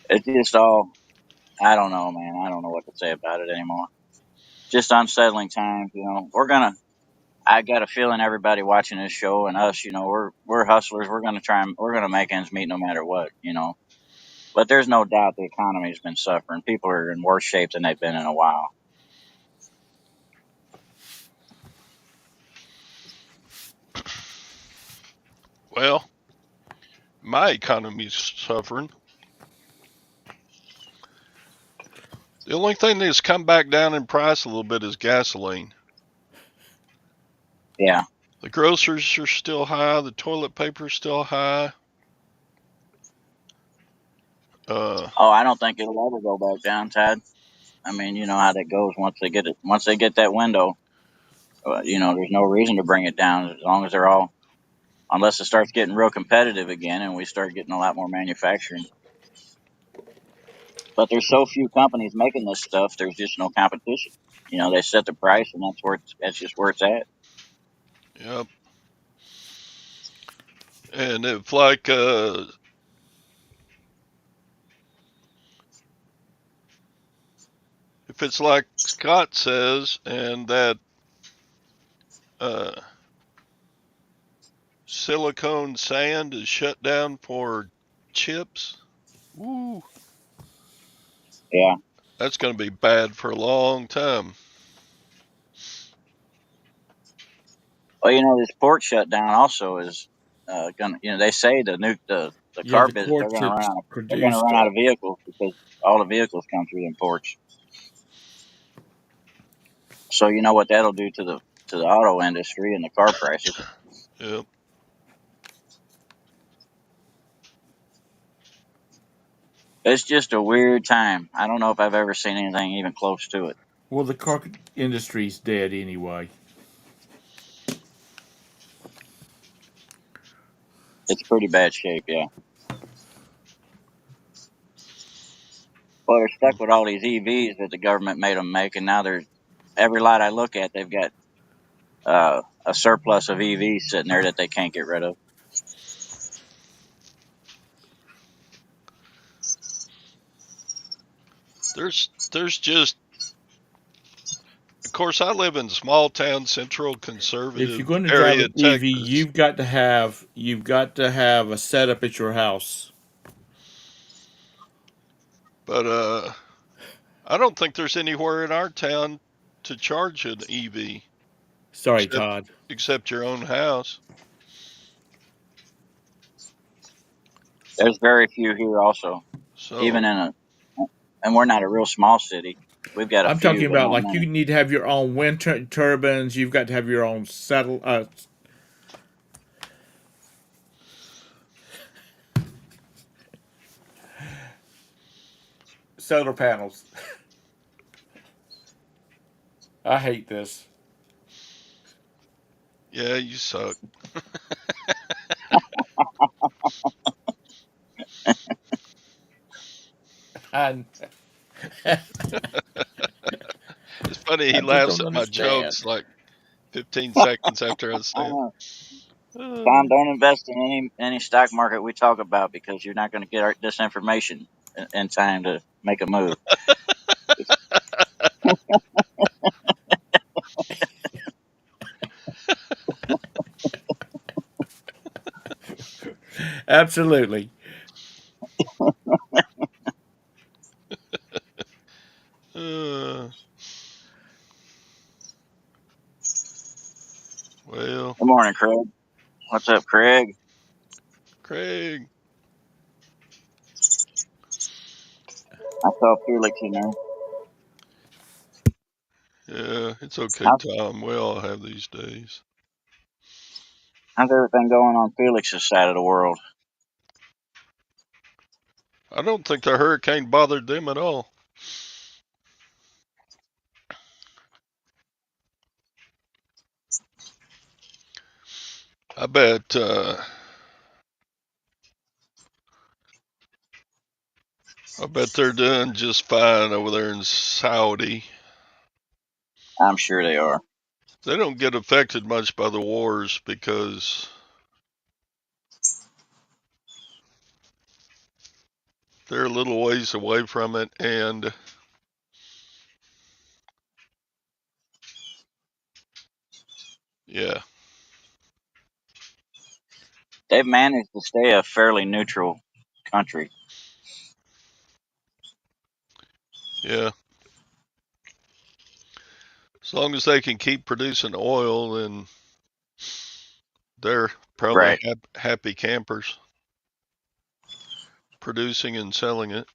Speaker 3: it's just all. I don't know, man. I don't know what to say about it anymore. Just unsettling times. I got a feeling everybody watching this show and us, we're hustlers. We're gonna try and we're gonna make ends meet no matter what. But there's no doubt the economy's been suffering. People are in worse shape than they've been in a while.
Speaker 2: Well, my economy's suffering. The only thing that's come back down in price a little bit is gasoline.
Speaker 3: Yeah.
Speaker 2: The groceries are still high. The toilet paper's still high.
Speaker 3: Oh, I don't think it'll ever go back down, Todd. I mean, you know how that goes once they get it. Once they get that window, there's no reason to bring it down as long as they're all, unless it starts getting real competitive again and we start getting a lot more manufacturing. But there's so few companies making this stuff. There's just no competition. They set the price, and that's just where it's at.
Speaker 2: yep. And if it's like Scott says, and that uh, silicone sand is shut down for chips, woo,
Speaker 3: Yeah.
Speaker 2: that's going to be bad for a long time.
Speaker 3: Well, this port shutdown also is gonna. They say the
Speaker 1: Yeah,
Speaker 3: car
Speaker 1: the
Speaker 3: business
Speaker 1: court to
Speaker 3: they're gonna
Speaker 1: produce
Speaker 3: run out of vehicles because all the vehicles come through them ports. So you know what that'll do to the auto industry and the car prices.
Speaker 2: Yep.
Speaker 3: It's just a weird time. I don't know if I've ever seen anything even close to it.
Speaker 1: well, the car industry's dead anyway.
Speaker 3: It's pretty bad shape, yeah. Well, they're stuck with all these EVs that the government made them make, and now there's every lot I look at, they've got a surplus of EVs sitting there that they can't get rid of.
Speaker 2: There's just, of course, I live in small town, central
Speaker 1: If you're
Speaker 2: conservative
Speaker 1: going to drive
Speaker 2: area,
Speaker 1: an EV,
Speaker 2: Texas.
Speaker 1: you've got to have a setup at your house.
Speaker 2: But I don't think there's anywhere in our town to charge an EV
Speaker 1: Sorry,
Speaker 2: except
Speaker 1: Todd.
Speaker 2: except your own house.
Speaker 3: There's very few here also, even
Speaker 2: So
Speaker 3: and we're not a real small city. We've got a
Speaker 1: I'm
Speaker 3: few,
Speaker 1: talking
Speaker 3: but
Speaker 1: about
Speaker 3: not
Speaker 1: like you
Speaker 3: many.
Speaker 1: need to have your own wind turbines. You've got to have your own settle. solar panels. I hate this.
Speaker 2: Yeah, you suck.
Speaker 1: I,
Speaker 2: It's funny, he
Speaker 1: I just
Speaker 2: laughs
Speaker 1: don't
Speaker 2: at my
Speaker 1: understand.
Speaker 2: jokes like 15 seconds after I
Speaker 3: I
Speaker 2: say
Speaker 3: know.
Speaker 2: them.
Speaker 3: Tom, don't invest in any stock market we talk about because you're not going to get this information in time to make a move.
Speaker 1: Absolutely.
Speaker 2: Uh, well,
Speaker 3: Good morning, Craig. What's up, Craig?
Speaker 2: Craig.
Speaker 3: I saw Felix in there.
Speaker 2: Yeah, it's okay,
Speaker 3: How's,
Speaker 2: Tom. We all have these days.
Speaker 3: how's everything going on Felix's side of the world?
Speaker 2: I don't think the hurricane bothered them at all. I bet they're doing just fine over there in Saudi.
Speaker 3: I'm sure they are.
Speaker 2: They don't get affected much by the wars because they're a little ways away from it, and yeah,
Speaker 3: They've managed to stay a fairly neutral country.
Speaker 2: yeah. As long as they can keep producing oil, then they're probably
Speaker 3: Right.
Speaker 2: happy campers producing and selling it.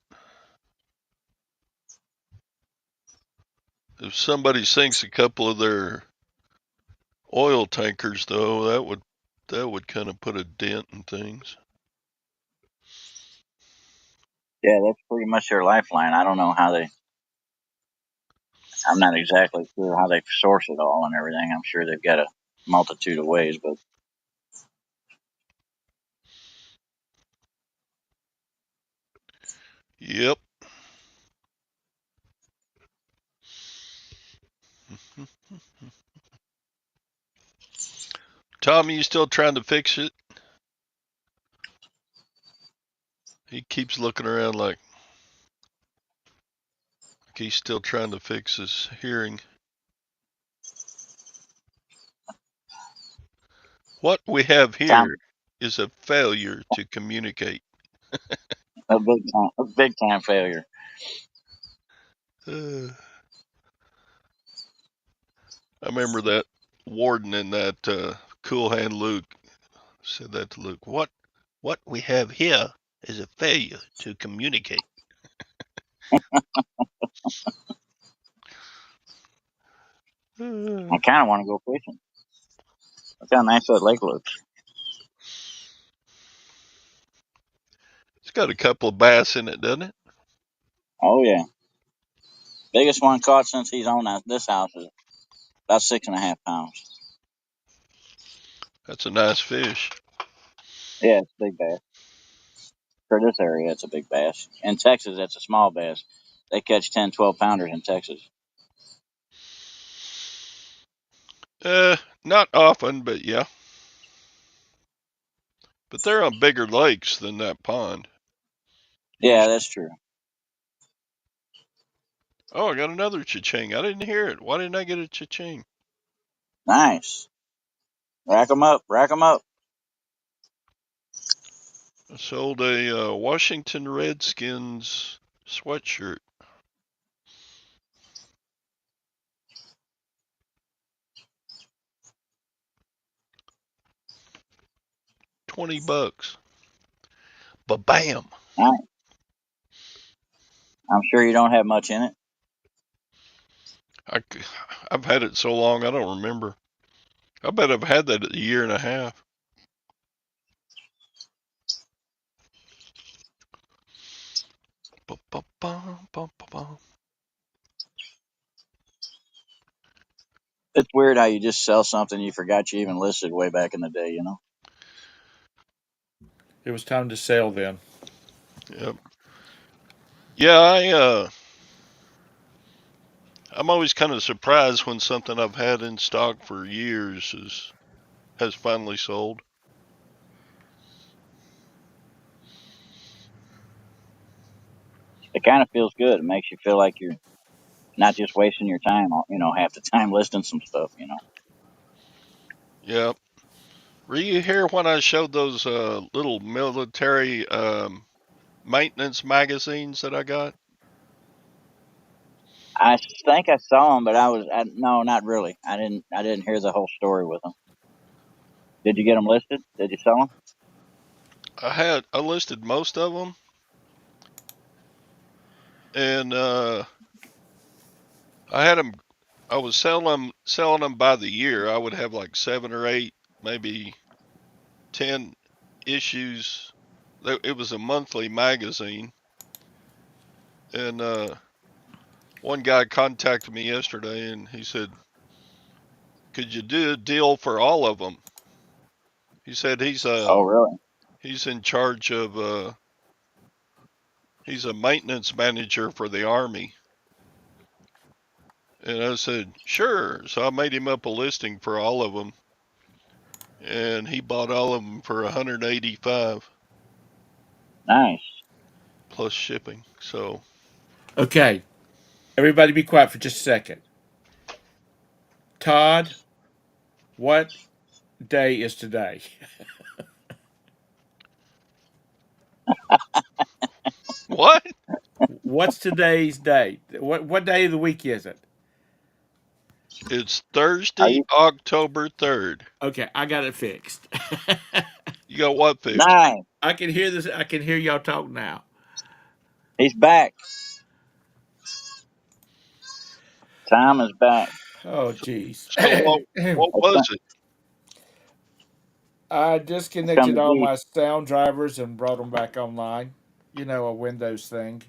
Speaker 2: If somebody sinks a couple of their oil tankers, though, that would kind of put a dent in things.
Speaker 3: Yeah, that's pretty much their lifeline. I don't know how they. I'm not exactly sure how they source it all and everything. I'm sure they've got a multitude of ways, but
Speaker 2: Yep. Tommy, you still trying to fix it? He keeps looking around like he's still trying to fix his hearing. What we have
Speaker 3: Tom,
Speaker 2: here is a failure to communicate.
Speaker 3: a big time failure.
Speaker 2: I remember that warden in that Cool Hand Luke said that to Luke. What we have here is a failure to communicate.
Speaker 3: I kind of want to go fishing. Look how nice that lake looks.
Speaker 2: It's got a couple of bass in it, doesn't it?
Speaker 3: Oh yeah, biggest one caught since he's owned this house is about 6.5 pounds.
Speaker 2: That's a nice fish.
Speaker 3: Yeah, it's a big bass. For this area, it's a big bass. In Texas, it's a small bass. They catch 10, 12 pounders in Texas.
Speaker 2: Not often, but yeah. But they're on bigger lakes than that pond.
Speaker 3: Yeah,
Speaker 2: Usually.
Speaker 3: that's true.
Speaker 2: Oh, I got another cha-ching. I didn't hear it. Why didn't I get a cha-ching?
Speaker 3: Nice. Rack 'em up. Rack 'em up.
Speaker 2: I sold a Washington Redskins sweatshirt. $20. But bam!
Speaker 3: Nice. I'm sure you don't have much in it.
Speaker 2: I, I've had it so long I don't remember. I bet I've had that a year and a half.
Speaker 3: It's weird how you just sell something you forgot you even listed way back in the day, you know?
Speaker 1: It was time to sail then.
Speaker 2: Yep. Yeah, I'm always kind of surprised when something I've had in stock for years has finally sold.
Speaker 3: It kind of feels good. It makes you feel like you're not just wasting your time, half the time listing some stuff,
Speaker 2: Yep. Were you here when I showed those little military maintenance magazines that I got?
Speaker 3: I think I saw them, but no, not really. I didn't hear the whole story with them. Did you get them listed? Did you sell them?
Speaker 2: I listed most of them, and I had them. I was selling them by the year. I would have like 7 or 8, maybe 10 issues. It was a monthly magazine, and one guy contacted me yesterday, and he said, "Could you do a deal for all of them?" He said
Speaker 3: Oh, really?
Speaker 2: he's in charge of he's a maintenance manager for the Army. And I said, sure. So I made him up a listing for all of them, and he bought all of them for 185
Speaker 3: Nice.
Speaker 2: plus shipping. So
Speaker 1: Okay, everybody be quiet for just a second. Todd, what day is today?
Speaker 2: what?
Speaker 1: What's today's date? What day of the week is it?
Speaker 2: It's
Speaker 3: Are
Speaker 2: Thursday,
Speaker 3: you
Speaker 2: October 3rd.
Speaker 1: Okay, I got it fixed.
Speaker 2: You got what fixed?
Speaker 3: nice?
Speaker 1: I can hear this. I can hear y'all talk now.
Speaker 3: He's back. Tom is back.
Speaker 1: Oh, jeez.
Speaker 2: So what
Speaker 3: It's
Speaker 2: was
Speaker 3: gonna,
Speaker 2: it?
Speaker 1: I
Speaker 3: it's gonna
Speaker 1: disconnected all
Speaker 3: be.
Speaker 1: my sound drivers and brought them back online. You know, a Windows thing.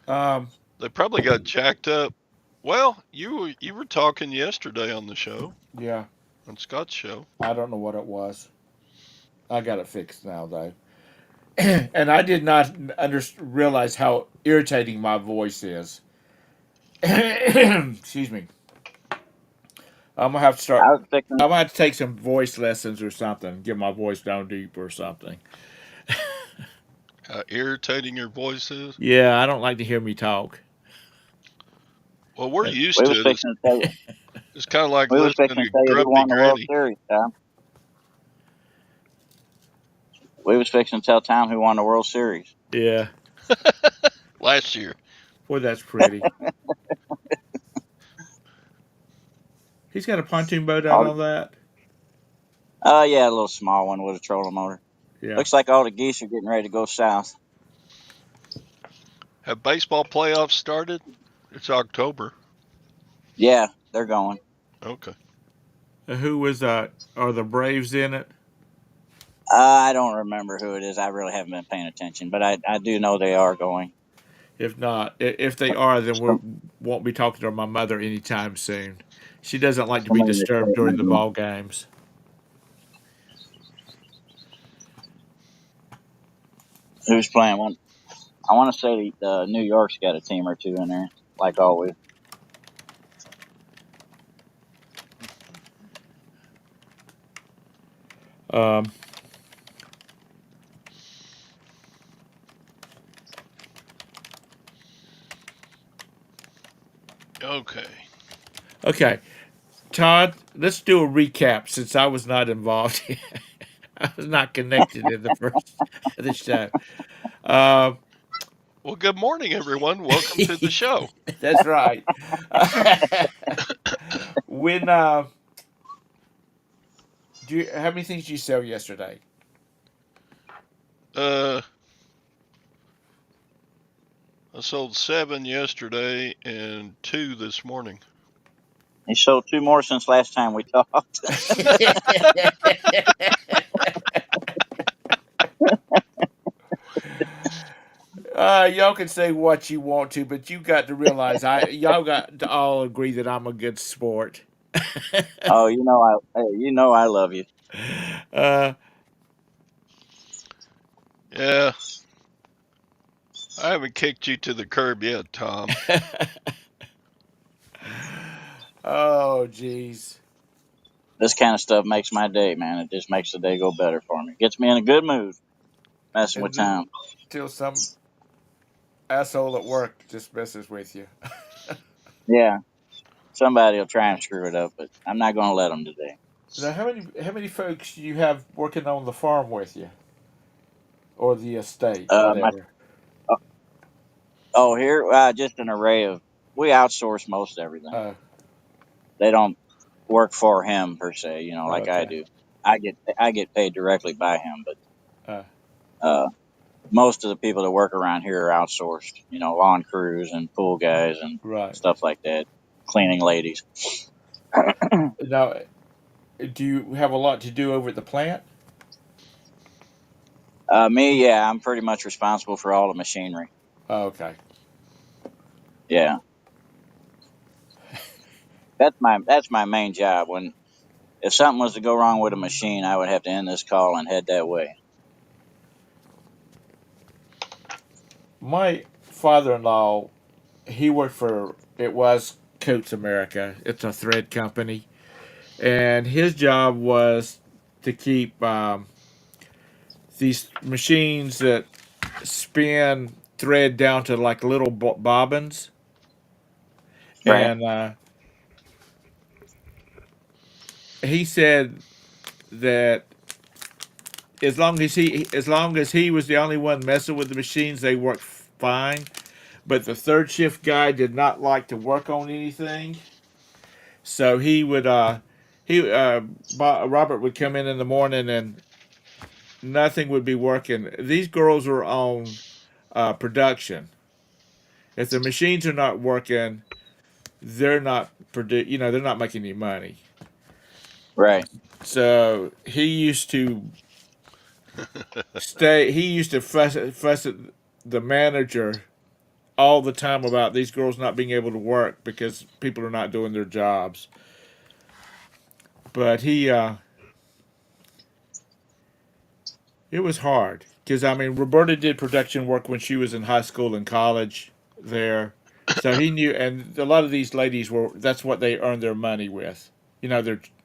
Speaker 1: Um,
Speaker 2: They probably got jacked up. Well, you were talking yesterday on the show,
Speaker 1: yeah,
Speaker 2: on Scott's show.
Speaker 1: I don't know what it was. I got it fixed now, though. And I did not realize how irritating my voice is. Excuse me. I'm gonna have to
Speaker 3: I
Speaker 1: start.
Speaker 3: was fixing.
Speaker 1: I'm gonna have to take some voice lessons or something. Get my voice down deep or something.
Speaker 2: How irritating your voice is.
Speaker 1: Yeah, I don't like to hear me talk.
Speaker 2: Well, we're
Speaker 1: Uh,
Speaker 2: used
Speaker 3: We
Speaker 2: to
Speaker 3: was
Speaker 2: it.
Speaker 3: fixing to tell you.
Speaker 2: It's kind of like
Speaker 3: We was
Speaker 2: listening
Speaker 3: fixing to
Speaker 2: to
Speaker 3: tell you who
Speaker 2: Grumpy
Speaker 3: won the World
Speaker 2: Granny.
Speaker 3: Series, Tom. We was fixing to tell Tom who won the World Series.
Speaker 1: Yeah,
Speaker 2: Last year.
Speaker 1: boy, that's pretty. He's got a pontoon boat out
Speaker 3: All
Speaker 1: on that.
Speaker 3: yeah, a little small one with a trolling motor.
Speaker 1: Yeah.
Speaker 3: Looks like all the geese are getting ready to go south.
Speaker 2: Have baseball playoffs started? It's October.
Speaker 3: Yeah, they're going.
Speaker 2: Okay.
Speaker 1: Who was Are the Braves in it?
Speaker 3: I don't remember who it is. I really haven't been paying attention, but I do know they are going.
Speaker 1: If not, if they are, then we won't be talking to my mother anytime soon. She doesn't like to be
Speaker 3: Somebody in the
Speaker 1: disturbed
Speaker 3: state
Speaker 1: during
Speaker 3: might
Speaker 1: the
Speaker 3: be.
Speaker 1: ball games.
Speaker 3: Who's playing one? I want to say New York's got a team or two in there, like always.
Speaker 1: Um,
Speaker 2: Okay.
Speaker 1: okay, Todd, let's do a recap since I was not involved. I was not connected in the first of the show. Uh,
Speaker 2: Well, good morning, everyone. Welcome to the show.
Speaker 1: that's right. When how many things did you sell yesterday?
Speaker 2: Uh, I sold 7 yesterday and 2 this morning.
Speaker 3: He sold 2 more since last time we talked.
Speaker 1: Y'all can say what you want to, but you got to realize y'all got to all agree that I'm a good sport.
Speaker 3: Oh, I love you.
Speaker 1: uh,
Speaker 2: Yeah, I haven't kicked you to the curb yet, Tom.
Speaker 1: oh, jeez.
Speaker 3: This kind of stuff makes my day, man. It just makes the day go better for me. Gets me in a good mood messing with
Speaker 1: And then
Speaker 3: Tom.
Speaker 1: till some asshole at work just messes with you.
Speaker 3: Yeah, somebody will try and screw it up, but I'm not going to let them today.
Speaker 1: Now, how many folks do you have working on the farm with you, or the estate,
Speaker 3: My
Speaker 1: whatever?
Speaker 3: Oh, here just an array of. We outsource most everything.
Speaker 1: Uh,
Speaker 3: They don't work for him per se, like I
Speaker 1: okay.
Speaker 3: do. I get paid directly by him, but
Speaker 1: Uh,
Speaker 3: uh, most of the people that work around here are outsourced. Lawn crews and pool guys and
Speaker 1: right.
Speaker 3: stuff like that, cleaning ladies.
Speaker 1: Now, do you have a lot to do over at the plant?
Speaker 3: Me, yeah, I'm pretty much responsible for all the machinery.
Speaker 1: Okay.
Speaker 3: Yeah, that's my main job. When if something was to go wrong with a machine, I would have to end this call and head that way.
Speaker 1: My father-in-law, he worked for it was Coats America. It's a thread company, and his job was to keep these machines that spin thread down to like little bobbins,
Speaker 3: Right,
Speaker 1: and he said that as long as he was the only one messing with the machines, they worked fine. But the third shift guy did not like to work on anything, so Robert would come in the morning and nothing would be working. These girls were on production. If the machines are not working, they're not making any money.
Speaker 3: right,
Speaker 1: So he used to fuss at the manager all the time about these girls not being able to work because people are not doing their jobs. But it was hard because I mean Roberta did production work when she was in high school and college there, so he knew. And a lot of these ladies were that's what they earned their money with.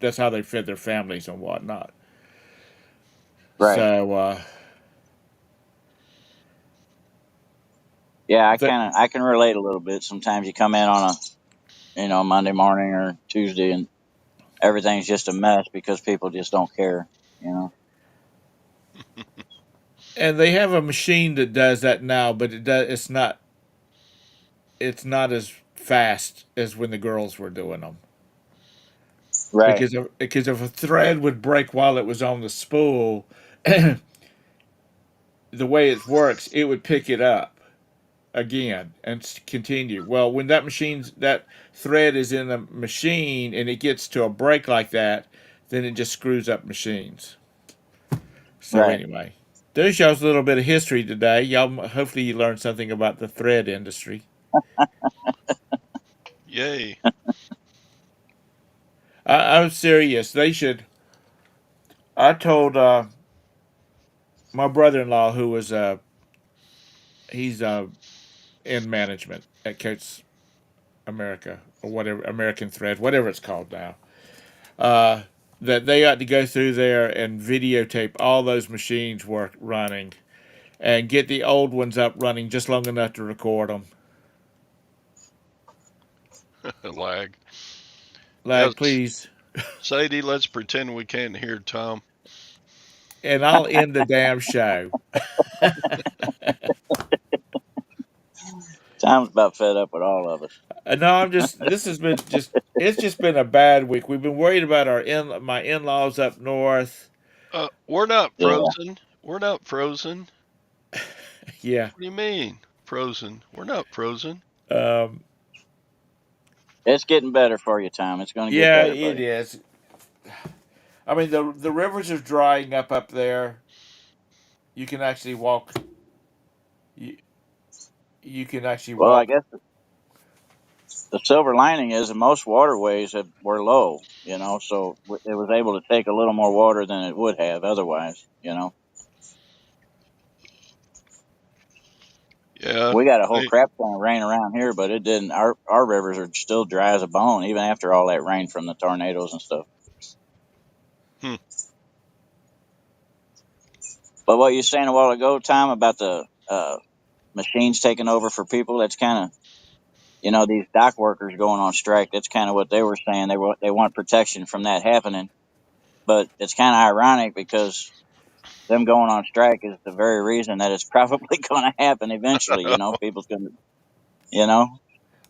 Speaker 1: That's how they fed their families and whatnot.
Speaker 3: right.
Speaker 1: So
Speaker 3: Yeah,
Speaker 1: that
Speaker 3: I can relate a little bit. Sometimes you come in on a Monday morning or Tuesday and everything's just a mess because people just don't care. You know.
Speaker 1: and they have a machine that does that now, but it's not as fast as when the girls were doing them.
Speaker 3: Right,
Speaker 1: Because if a thread would break while it was on the spool, the way it works, it would pick it up again and continue. Well, when that thread is in the machine and it gets to a break like that, then it just screws up machines. So
Speaker 3: right.
Speaker 1: anyway, there's y'all's a little bit of history today. Y'all hopefully you learned something about the thread industry.
Speaker 2: Yay.
Speaker 1: I'm serious. They should. I told my brother-in-law who was he's in management at Coates America or whatever American Thread, whatever it's called now. Uh, that they ought to go through there and videotape all those machines work running and get the old ones up running just long enough to record them.
Speaker 2: Lag.
Speaker 1: Like,
Speaker 2: Yes.
Speaker 1: please.
Speaker 2: Sadie, let's pretend we can't hear Tom.
Speaker 1: And I'll end the damn show.
Speaker 3: Tom's about fed up with all of us.
Speaker 1: No, this has been it's just been a bad week. We've been worried about my in-laws up north.
Speaker 2: We're not
Speaker 3: Yeah,
Speaker 2: frozen. We're not frozen.
Speaker 1: Yeah.
Speaker 2: What do you mean? Frozen. We're not frozen.
Speaker 1: Um,
Speaker 3: it's getting better for you, Tom. It's going to get
Speaker 1: yeah,
Speaker 3: better,
Speaker 1: it
Speaker 3: buddy.
Speaker 1: is. I mean, the rivers are drying up there. You can actually walk. You, you can actually
Speaker 3: Well, I
Speaker 1: walk.
Speaker 3: guess the silver lining is that most waterways were low, so it was able to take a little more water than it would have otherwise.
Speaker 2: Yeah.
Speaker 3: We got a whole
Speaker 2: They,
Speaker 3: crap ton of rain around here, but it didn't. Our rivers are still dry as a bone, even after all that rain from the tornadoes and stuff.
Speaker 2: hmm,
Speaker 3: But what you saying a while ago, Tom, about the machines taking over for people, that's kind of, these dock workers going on strike. That's kind of what they were saying. They want protection from that happening. But it's kind of ironic because them going on strike is the very reason that it's probably going to happen eventually. People's going to, you know,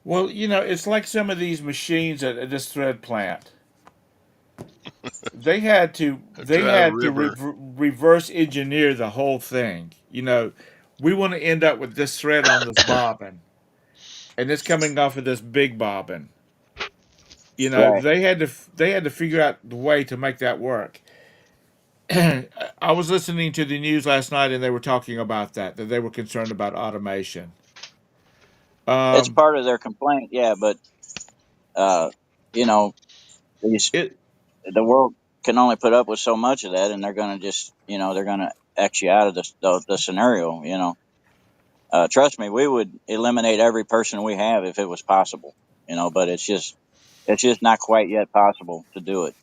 Speaker 1: Well, it's like some of these machines at this thread plant. They
Speaker 2: dry
Speaker 1: had to
Speaker 2: river.
Speaker 1: reverse engineer the whole thing. We want to end up with this thread on this bobbin, and it's coming off of this big bobbin.
Speaker 3: right.
Speaker 1: They had to figure out the way to make that work. I was listening to the news last night, and they were talking about that they were concerned about automation.
Speaker 3: It's
Speaker 1: Um,
Speaker 3: part of their complaint, yeah. But uh, you know, these
Speaker 1: it
Speaker 3: the world can only put up with so much of that, and they're going to just, they're going to X you out of the scenario. Trust me, we would eliminate every person we have if it was possible. But it's just not quite yet possible to do it.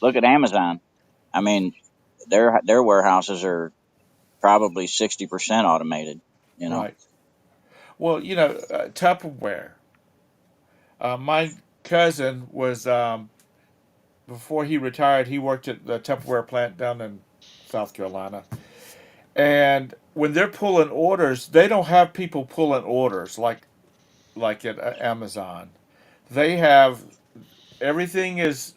Speaker 3: Look at Amazon. I mean, their warehouses are probably 60% automated. You know.
Speaker 1: right. Well, Tupperware. My cousin was before he retired. He worked at the Tupperware plant down in South Carolina, and when they're pulling orders, they don't have people pulling orders like at Amazon. They have everything is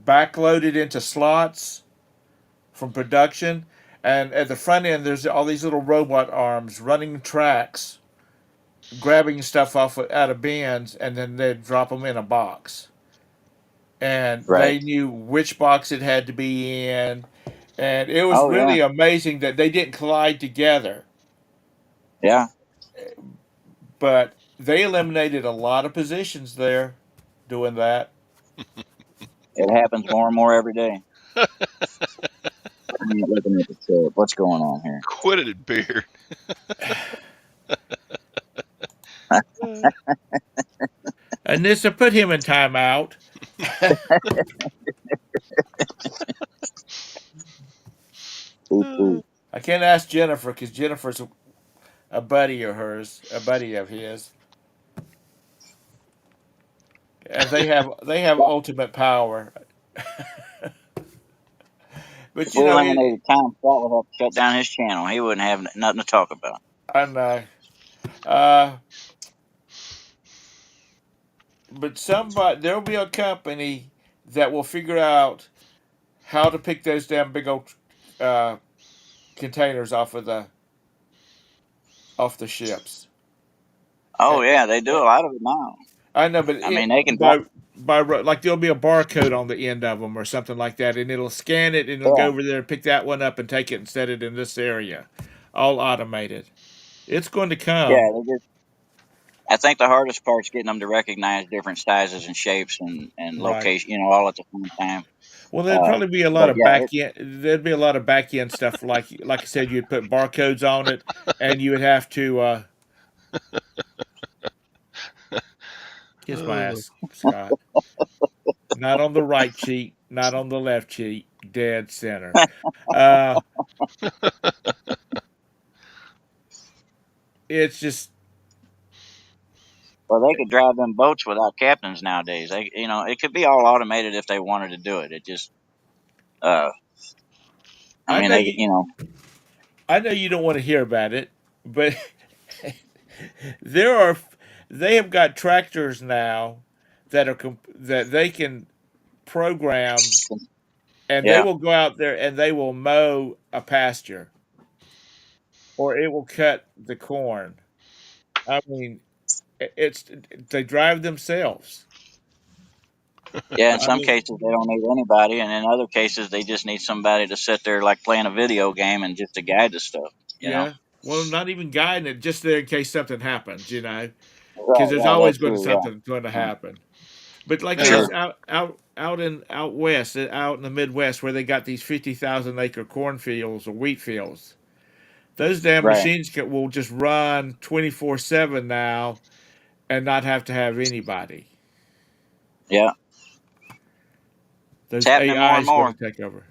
Speaker 1: backloaded into slots from production, and at the front end, there's all these little robot arms running tracks, grabbing stuff out of bins, and then they drop them in a box. And
Speaker 3: Right.
Speaker 1: they knew which box it had to be in, and it was
Speaker 3: Oh yeah.
Speaker 1: really amazing that they didn't collide together.
Speaker 3: Yeah.
Speaker 1: But they eliminated a lot of positions there doing that.
Speaker 3: It happens more and more every day. I'm not looking at the chart. What's going on here?
Speaker 2: Quit it, beard.
Speaker 1: Anissa, put him in timeout. I can't ask Jennifer because Jennifer's a buddy of hers, a buddy of his, and they have ultimate power. But
Speaker 3: If we eliminated Tom, Scott would have to shut down his channel. He wouldn't have nothing to talk about.
Speaker 1: I know. Uh, but there'll be a company that will figure out how to pick those damn big old uh, containers off the ships.
Speaker 3: Oh
Speaker 1: And,
Speaker 3: yeah, they do a lot of it now.
Speaker 1: I know, but
Speaker 3: I mean, they can drop.
Speaker 1: like there'll be a barcode on the end of them or something like that, and it'll scan it and it'll go
Speaker 3: Yeah,
Speaker 1: over there and pick that one up and take it and set it in this area, all automated. It's going to
Speaker 3: yeah.
Speaker 1: come,
Speaker 3: I think the hardest part's getting them to recognize different sizes and shapes and
Speaker 1: right?
Speaker 3: location. All at the same time.
Speaker 1: Well, there'd
Speaker 3: Uh,
Speaker 1: probably be a lot
Speaker 3: but
Speaker 1: of
Speaker 3: yeah,
Speaker 1: back end. There'd be a lot of back end stuff, like I said, you'd put barcodes on it, and you would have to kiss my
Speaker 2: Oh,
Speaker 1: ass, Scott. Not on the right cheek, not on the left cheek, dead center. Uh, it's just
Speaker 3: well, they could drive them boats without captains nowadays. It could be all automated if they wanted to do it. It just, uh, I
Speaker 1: I
Speaker 3: mean,
Speaker 1: know you. I know you don't want to hear about it, but there are they have got tractors now that they can program, and they
Speaker 3: yeah,
Speaker 1: will go out there and they will mow a pasture or it will cut the corn. I mean, it's they drive themselves.
Speaker 3: yeah. In
Speaker 1: I
Speaker 3: some
Speaker 1: mean,
Speaker 3: cases, they don't need anybody, and in other cases, they just need somebody to sit there like playing a video game and just to guide the stuff. You know.
Speaker 1: yeah. Well, not even guiding it, just there in case something happens, because
Speaker 3: Right,
Speaker 1: there's
Speaker 3: right, that's
Speaker 1: always going to
Speaker 3: true. Yeah,
Speaker 1: something going to happen. But like
Speaker 2: Now,
Speaker 1: these
Speaker 3: true.
Speaker 1: out west, out in the Midwest, where they got these 50,000 acre cornfields or wheat fields, those damn
Speaker 3: Right.
Speaker 1: machines will just run 24/7 now and not have to have anybody.
Speaker 3: Yeah, it's
Speaker 1: Those
Speaker 3: happening more
Speaker 1: AI
Speaker 3: and
Speaker 1: is going to
Speaker 3: more.
Speaker 1: take over.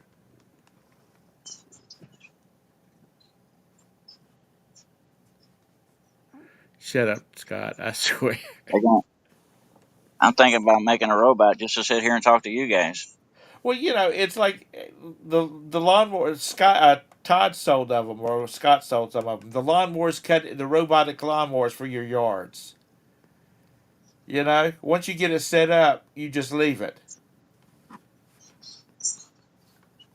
Speaker 1: Shut up, Scott. I swear.
Speaker 3: They're gonna, I'm thinking about making a robot just to sit here and talk to you guys.
Speaker 1: Well, it's like the lawnmower. Scott Todd sold of them, or Scott sold some of them. The lawnmowers cut the robotic lawnmowers for your yards. Once you get it set up, you just leave it.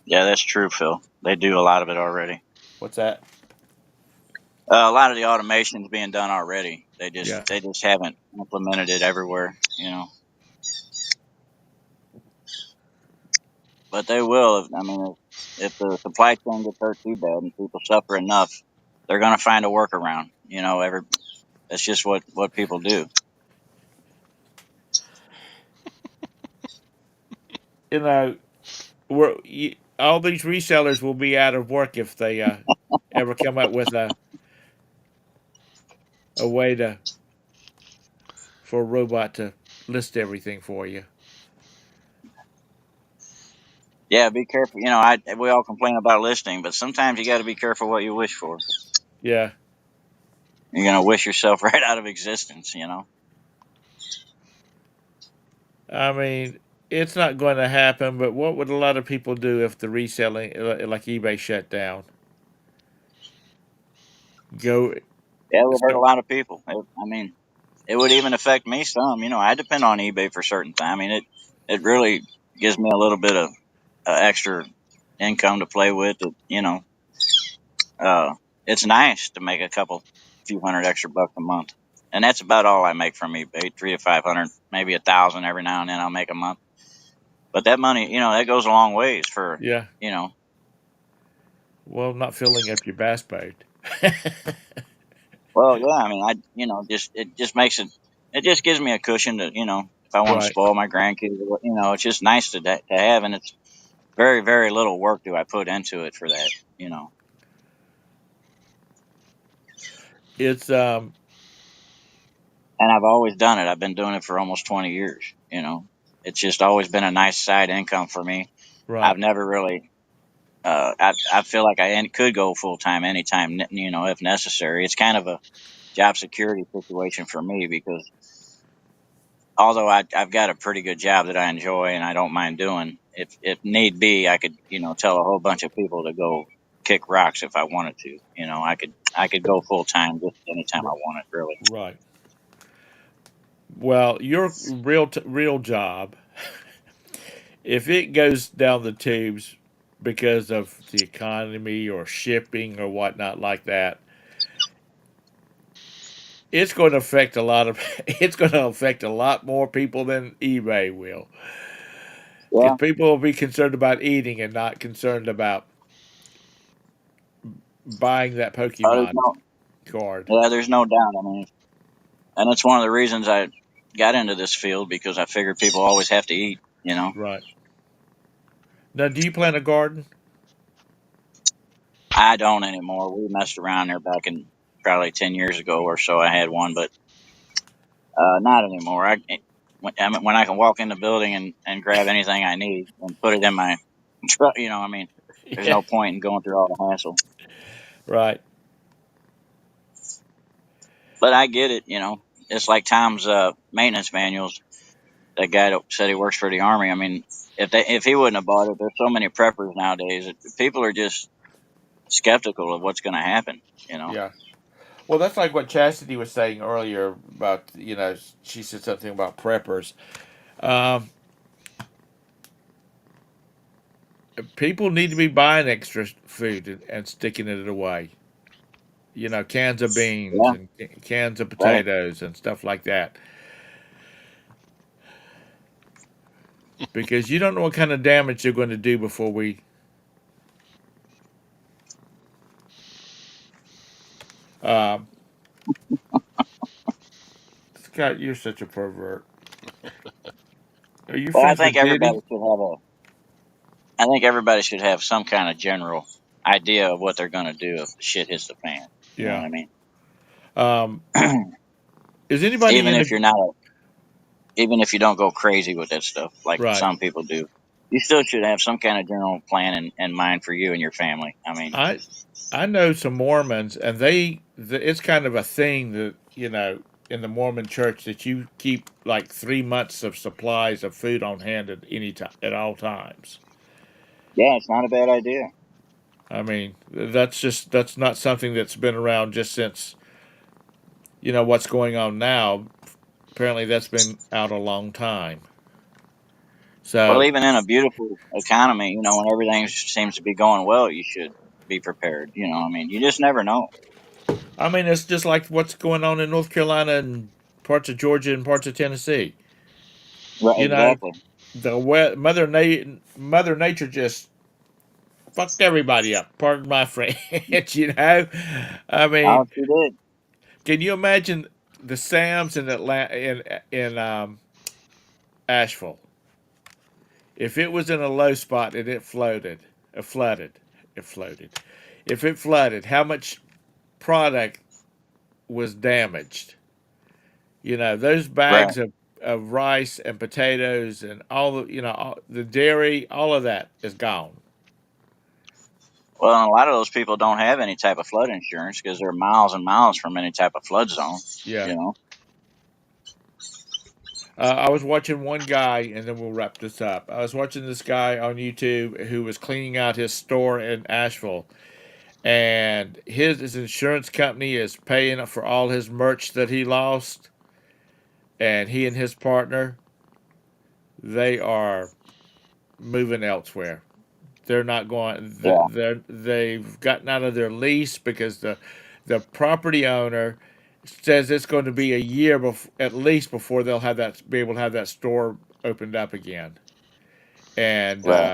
Speaker 3: Yeah, that's true, Phil. They do a lot of it already.
Speaker 1: What's that?
Speaker 3: A lot of the automation's being done already. They just
Speaker 1: Yeah.
Speaker 3: they just haven't implemented it everywhere, you know. But they will. I mean, if the supply chain gets hurt too bad and people suffer enough, they're going to find a workaround. You know, that's just what people do.
Speaker 1: You know, all these resellers will be out of work if they ever come up with a way for a robot to list everything for you.
Speaker 3: Yeah, be careful. You know, we all complain about listening, but sometimes you got to be careful what you wish for.
Speaker 1: Yeah.
Speaker 3: You're going to wish yourself right out of existence. You know.
Speaker 1: I mean, it's not going to happen, but what would a lot of people do if the reselling, like eBay, shut down? Go.
Speaker 3: Yeah, it would hurt a
Speaker 1: So,
Speaker 3: lot of people. I mean, it would even affect me some. You know, I depend on eBay for certain time. I mean, it really gives me a little bit of extra income to play with. You know, uh, it's nice to make a few hundred extra bucks a month, and that's about all I make from eBay. 300 to 500, maybe 1,000 every now and then I'll make a month. But that money, you know, that goes a long ways for
Speaker 1: yeah.
Speaker 3: you know.
Speaker 1: Well, not filling up your bass boat.
Speaker 3: Well, yeah, I mean, you know, just it just makes it. It just gives me a cushion to, you know, if I want to
Speaker 1: Right.
Speaker 3: spoil my grandkids, you know, it's just nice to have, and it's very, very little work do I put into it for that, you know.
Speaker 1: It's
Speaker 3: And I've always done it. I've been doing it for almost 20 years, you know. It's just always been a nice side income for me. I've
Speaker 1: right.
Speaker 3: never really, I feel like could go full time anytime, you know, if necessary. It's kind of a job security situation for me because although I've got a pretty good job that I enjoy and I don't mind doing, if need be, I could, you know, tell a whole bunch of people to go kick rocks if I wanted to. You know, I could go full time just anytime I wanted, really.
Speaker 1: Right. Well, your real job, if it goes down the tubes because of the economy or shipping or whatnot like that, it's going to affect a lot of it's going to affect a lot more people than eBay will, because
Speaker 3: Yeah,
Speaker 1: people will be concerned about eating and not concerned about buying that
Speaker 3: there's
Speaker 1: Pokemon
Speaker 3: no,
Speaker 1: card.
Speaker 3: yeah, there's no doubt. I mean, and it's one of the reasons I got into this field because I figured people always have to eat. You know,
Speaker 1: Right. Now, do you plant a garden?
Speaker 3: I don't anymore. We messed around there back in probably 10 years ago or so. I had one, but not anymore. I mean, when I can walk in the building and grab anything I need and put it in my truck, you know, I mean, there's
Speaker 1: Yeah.
Speaker 3: no point in going through all the hassle.
Speaker 1: Right.
Speaker 3: But I get it, you know. It's like Tom's maintenance manuals. That guy that said he works for the army. I mean, if he wouldn't have bought it, there's so many preppers nowadays. People are just skeptical of what's going to happen. You know.
Speaker 1: Yeah. Well, that's like what Chastity was saying earlier about, she said something about preppers. Um, People need to be buying extra food and sticking it away. Cans of beans
Speaker 3: Yeah.
Speaker 1: and cans of
Speaker 3: Right.
Speaker 1: potatoes and stuff like that. Because you don't know what kind of damage they're going to do Um, Scott, you're such a pervert. Are you
Speaker 3: Well,
Speaker 1: friends with Diddy?
Speaker 3: I think everybody should have some kind of general idea of what they're going to do if the shit hits the fan. You know what
Speaker 1: Yeah.
Speaker 3: I mean?
Speaker 1: Um, is anybody
Speaker 3: even
Speaker 1: in
Speaker 3: if
Speaker 1: the
Speaker 3: you're not, even if you don't go crazy with that stuff like
Speaker 1: right?
Speaker 3: some people do, you still should have some kind of general plan in mind for you and your family. I mean,
Speaker 1: I I know some Mormons, and it's kind of a thing that in the Mormon church that you keep like 3 months of supplies of food on hand at any time at all times.
Speaker 3: yeah, it's not a bad idea.
Speaker 1: I mean, that's not something that's been around just since what's going on now. Apparently, that's been out a long time.
Speaker 3: Well,
Speaker 1: So,
Speaker 3: even in a beautiful economy, when everything seems to be going well, you should be prepared. I mean, you just never know.
Speaker 1: I mean, it's just like what's going on in North Carolina and parts of Georgia and parts of Tennessee.
Speaker 3: Right?
Speaker 1: You know,
Speaker 3: Exactly.
Speaker 1: Mother Nature just fucked everybody up. Pardon my French. I
Speaker 3: Oh,
Speaker 1: mean,
Speaker 3: she did.
Speaker 1: can you imagine the Sams in Atlanta in Asheville? If it was in a low spot and it flooded. If it flooded, how much product was damaged? Those
Speaker 3: Right.
Speaker 1: bags of rice and potatoes and the dairy, all of that is gone.
Speaker 3: Well, and a lot of those people don't have any type of flood insurance because they're miles and miles from any type of flood zone.
Speaker 1: Yeah.
Speaker 3: You know.
Speaker 1: I was watching one guy, and then we'll wrap this up. I was watching this guy on YouTube who was cleaning out his store in Asheville, and his insurance company is paying for all his merch that he lost, and he and his partner they are moving elsewhere. They're not going.
Speaker 3: Yeah.
Speaker 1: They've gotten out of their lease because the property owner says it's going to be a year at least before they'll have that be able to have that store opened up again, and
Speaker 3: Right.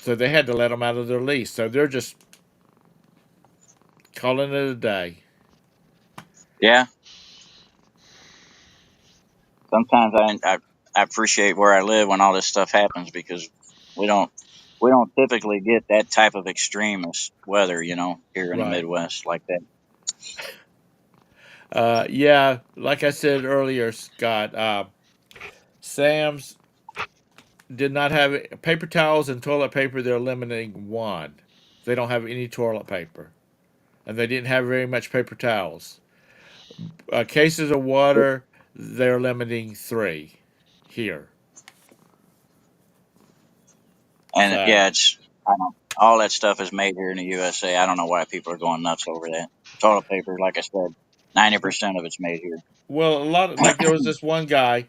Speaker 1: so they had to let them out of their lease. So they're just calling it a day.
Speaker 3: Yeah. Sometimes I appreciate where I live when all this stuff happens because we don't we don't typically get that type of extremist weather. Here in the
Speaker 1: Right.
Speaker 3: Midwest like that.
Speaker 1: Yeah, like I said earlier, Scott, Sam's did not have paper towels and toilet paper. They're eliminating one. They don't have any toilet paper, and they didn't have very much paper towels. Cases of water, they're limiting three here.
Speaker 3: And
Speaker 1: So,
Speaker 3: yeah, I don't all that stuff is made here in the USA. I don't know why people are going nuts over that. Toilet paper, like I said, 90% of it's made here.
Speaker 1: well, a lot of like there was this one guy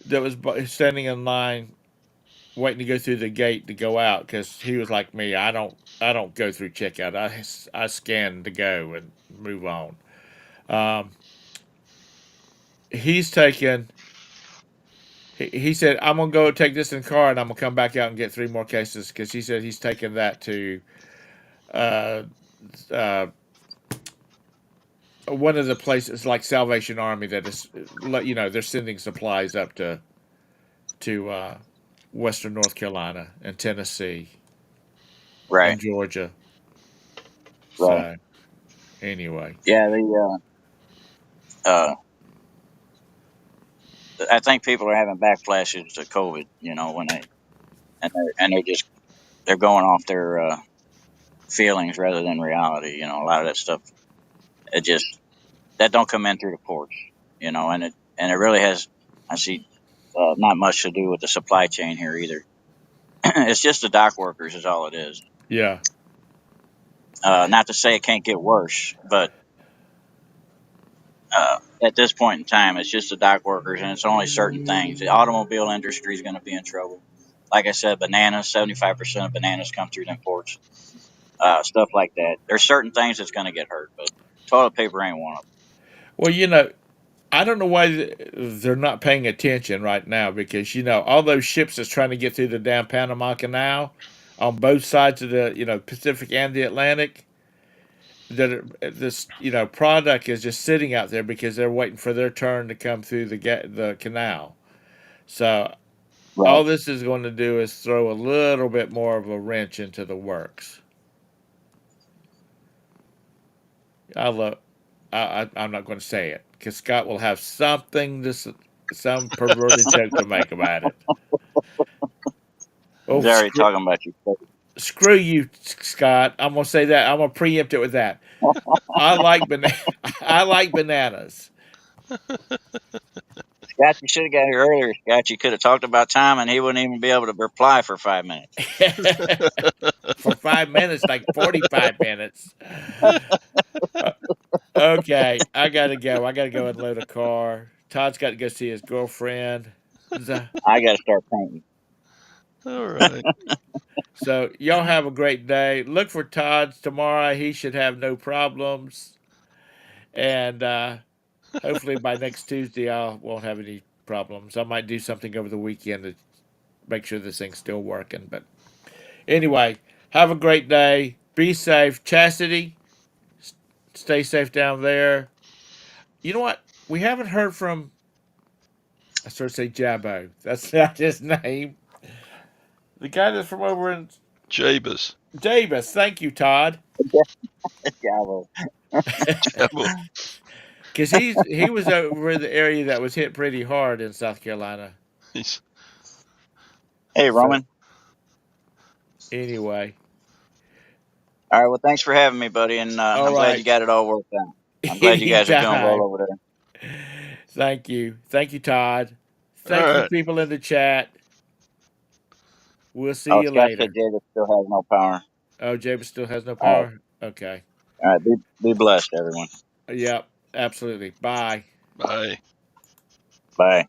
Speaker 1: that was standing in line waiting to go through the gate to go out because he was like me. I don't go through checkout. I scan to go and move on. Um, he's taken. He said, "I'm gonna go take this in the car, and I'm gonna come back out and get three more cases." Because he said he's taken that to uh, uh, one of the places like Salvation Army that is, they're sending supplies up to Western North Carolina and Tennessee
Speaker 3: Right.
Speaker 1: and Georgia.
Speaker 3: Right.
Speaker 1: So anyway,
Speaker 3: Yeah. I think people are having backflashes to COVID. When they're going off their feelings rather than reality. A lot of that stuff it just that don't come in through the ports. And it really has. I see not much to do with the supply chain here either. It's just the dock workers is all it is.
Speaker 1: yeah.
Speaker 3: Not to say it can't get worse, but at this point in time, it's just the dock workers, and it's only certain things. The automobile industry is going to be in trouble. Like I said, bananas, 75% of bananas come through them ports. Stuff like that. There's certain things that's going to get hurt, but toilet paper ain't one of
Speaker 1: Well, I don't know why they're not paying attention right now because all those ships that's trying to get through the damn Panama Canal on both sides of the Pacific and the Atlantic, this product is just sitting out there because they're waiting for their turn to come through the canal. So
Speaker 3: Right.
Speaker 1: all this is going to do is throw a little bit more of a wrench into the works. I'm not going to say it because Scott will have some perverted joke to make about it. Oh,
Speaker 3: He's already talking about you.
Speaker 1: screw you, Scott. I'm gonna say that. I'm gonna preempt it with that. I like I like bananas.
Speaker 3: Scott, you should have got here earlier. Scott, you could have talked about time, and he wouldn't even be able to reply for 5 minutes.
Speaker 1: For 5 minutes, like 45 minutes. Okay, I gotta go. I gotta go and load a car. Todd's got to go see his girlfriend.
Speaker 3: I got to start painting.
Speaker 2: All right.
Speaker 1: So y'all have a great day. Look for Todd's tomorrow. He should have no problems, and hopefully by next Tuesday I won't have any problems. I might do something over the weekend to make sure this thing's still working. But anyway, have a great day. Be safe. Chastity, stay safe down there. You know what? We haven't heard from, I sort of say Jabbo. That's not his name. The guy that's from over in
Speaker 2: Jabus.
Speaker 1: Davis. Thank you, Todd.
Speaker 3: Bravo.
Speaker 2: Jabba.
Speaker 1: Because he was over in the area that was hit pretty hard in South Carolina.
Speaker 2: He's
Speaker 3: Hey,
Speaker 1: So
Speaker 3: Roman.
Speaker 1: anyway,
Speaker 3: All right. Well, thanks for having me, buddy. And
Speaker 1: all
Speaker 3: I'm glad you
Speaker 1: right.
Speaker 3: got it all worked out. I'm glad you guys are doing well
Speaker 1: Anytime.
Speaker 3: over there.
Speaker 1: Thank you. Thank you, Todd.
Speaker 2: all
Speaker 1: Thank you,
Speaker 2: right.
Speaker 1: people in the chat. We'll see
Speaker 3: Oh,
Speaker 1: you
Speaker 3: Scott said
Speaker 1: later.
Speaker 3: David still has no power.
Speaker 1: Oh, James still has no
Speaker 3: All right.
Speaker 1: power? Okay.
Speaker 3: All right. Be blessed, everyone.
Speaker 1: Yep, absolutely. Bye.
Speaker 2: Bye.
Speaker 3: Bye.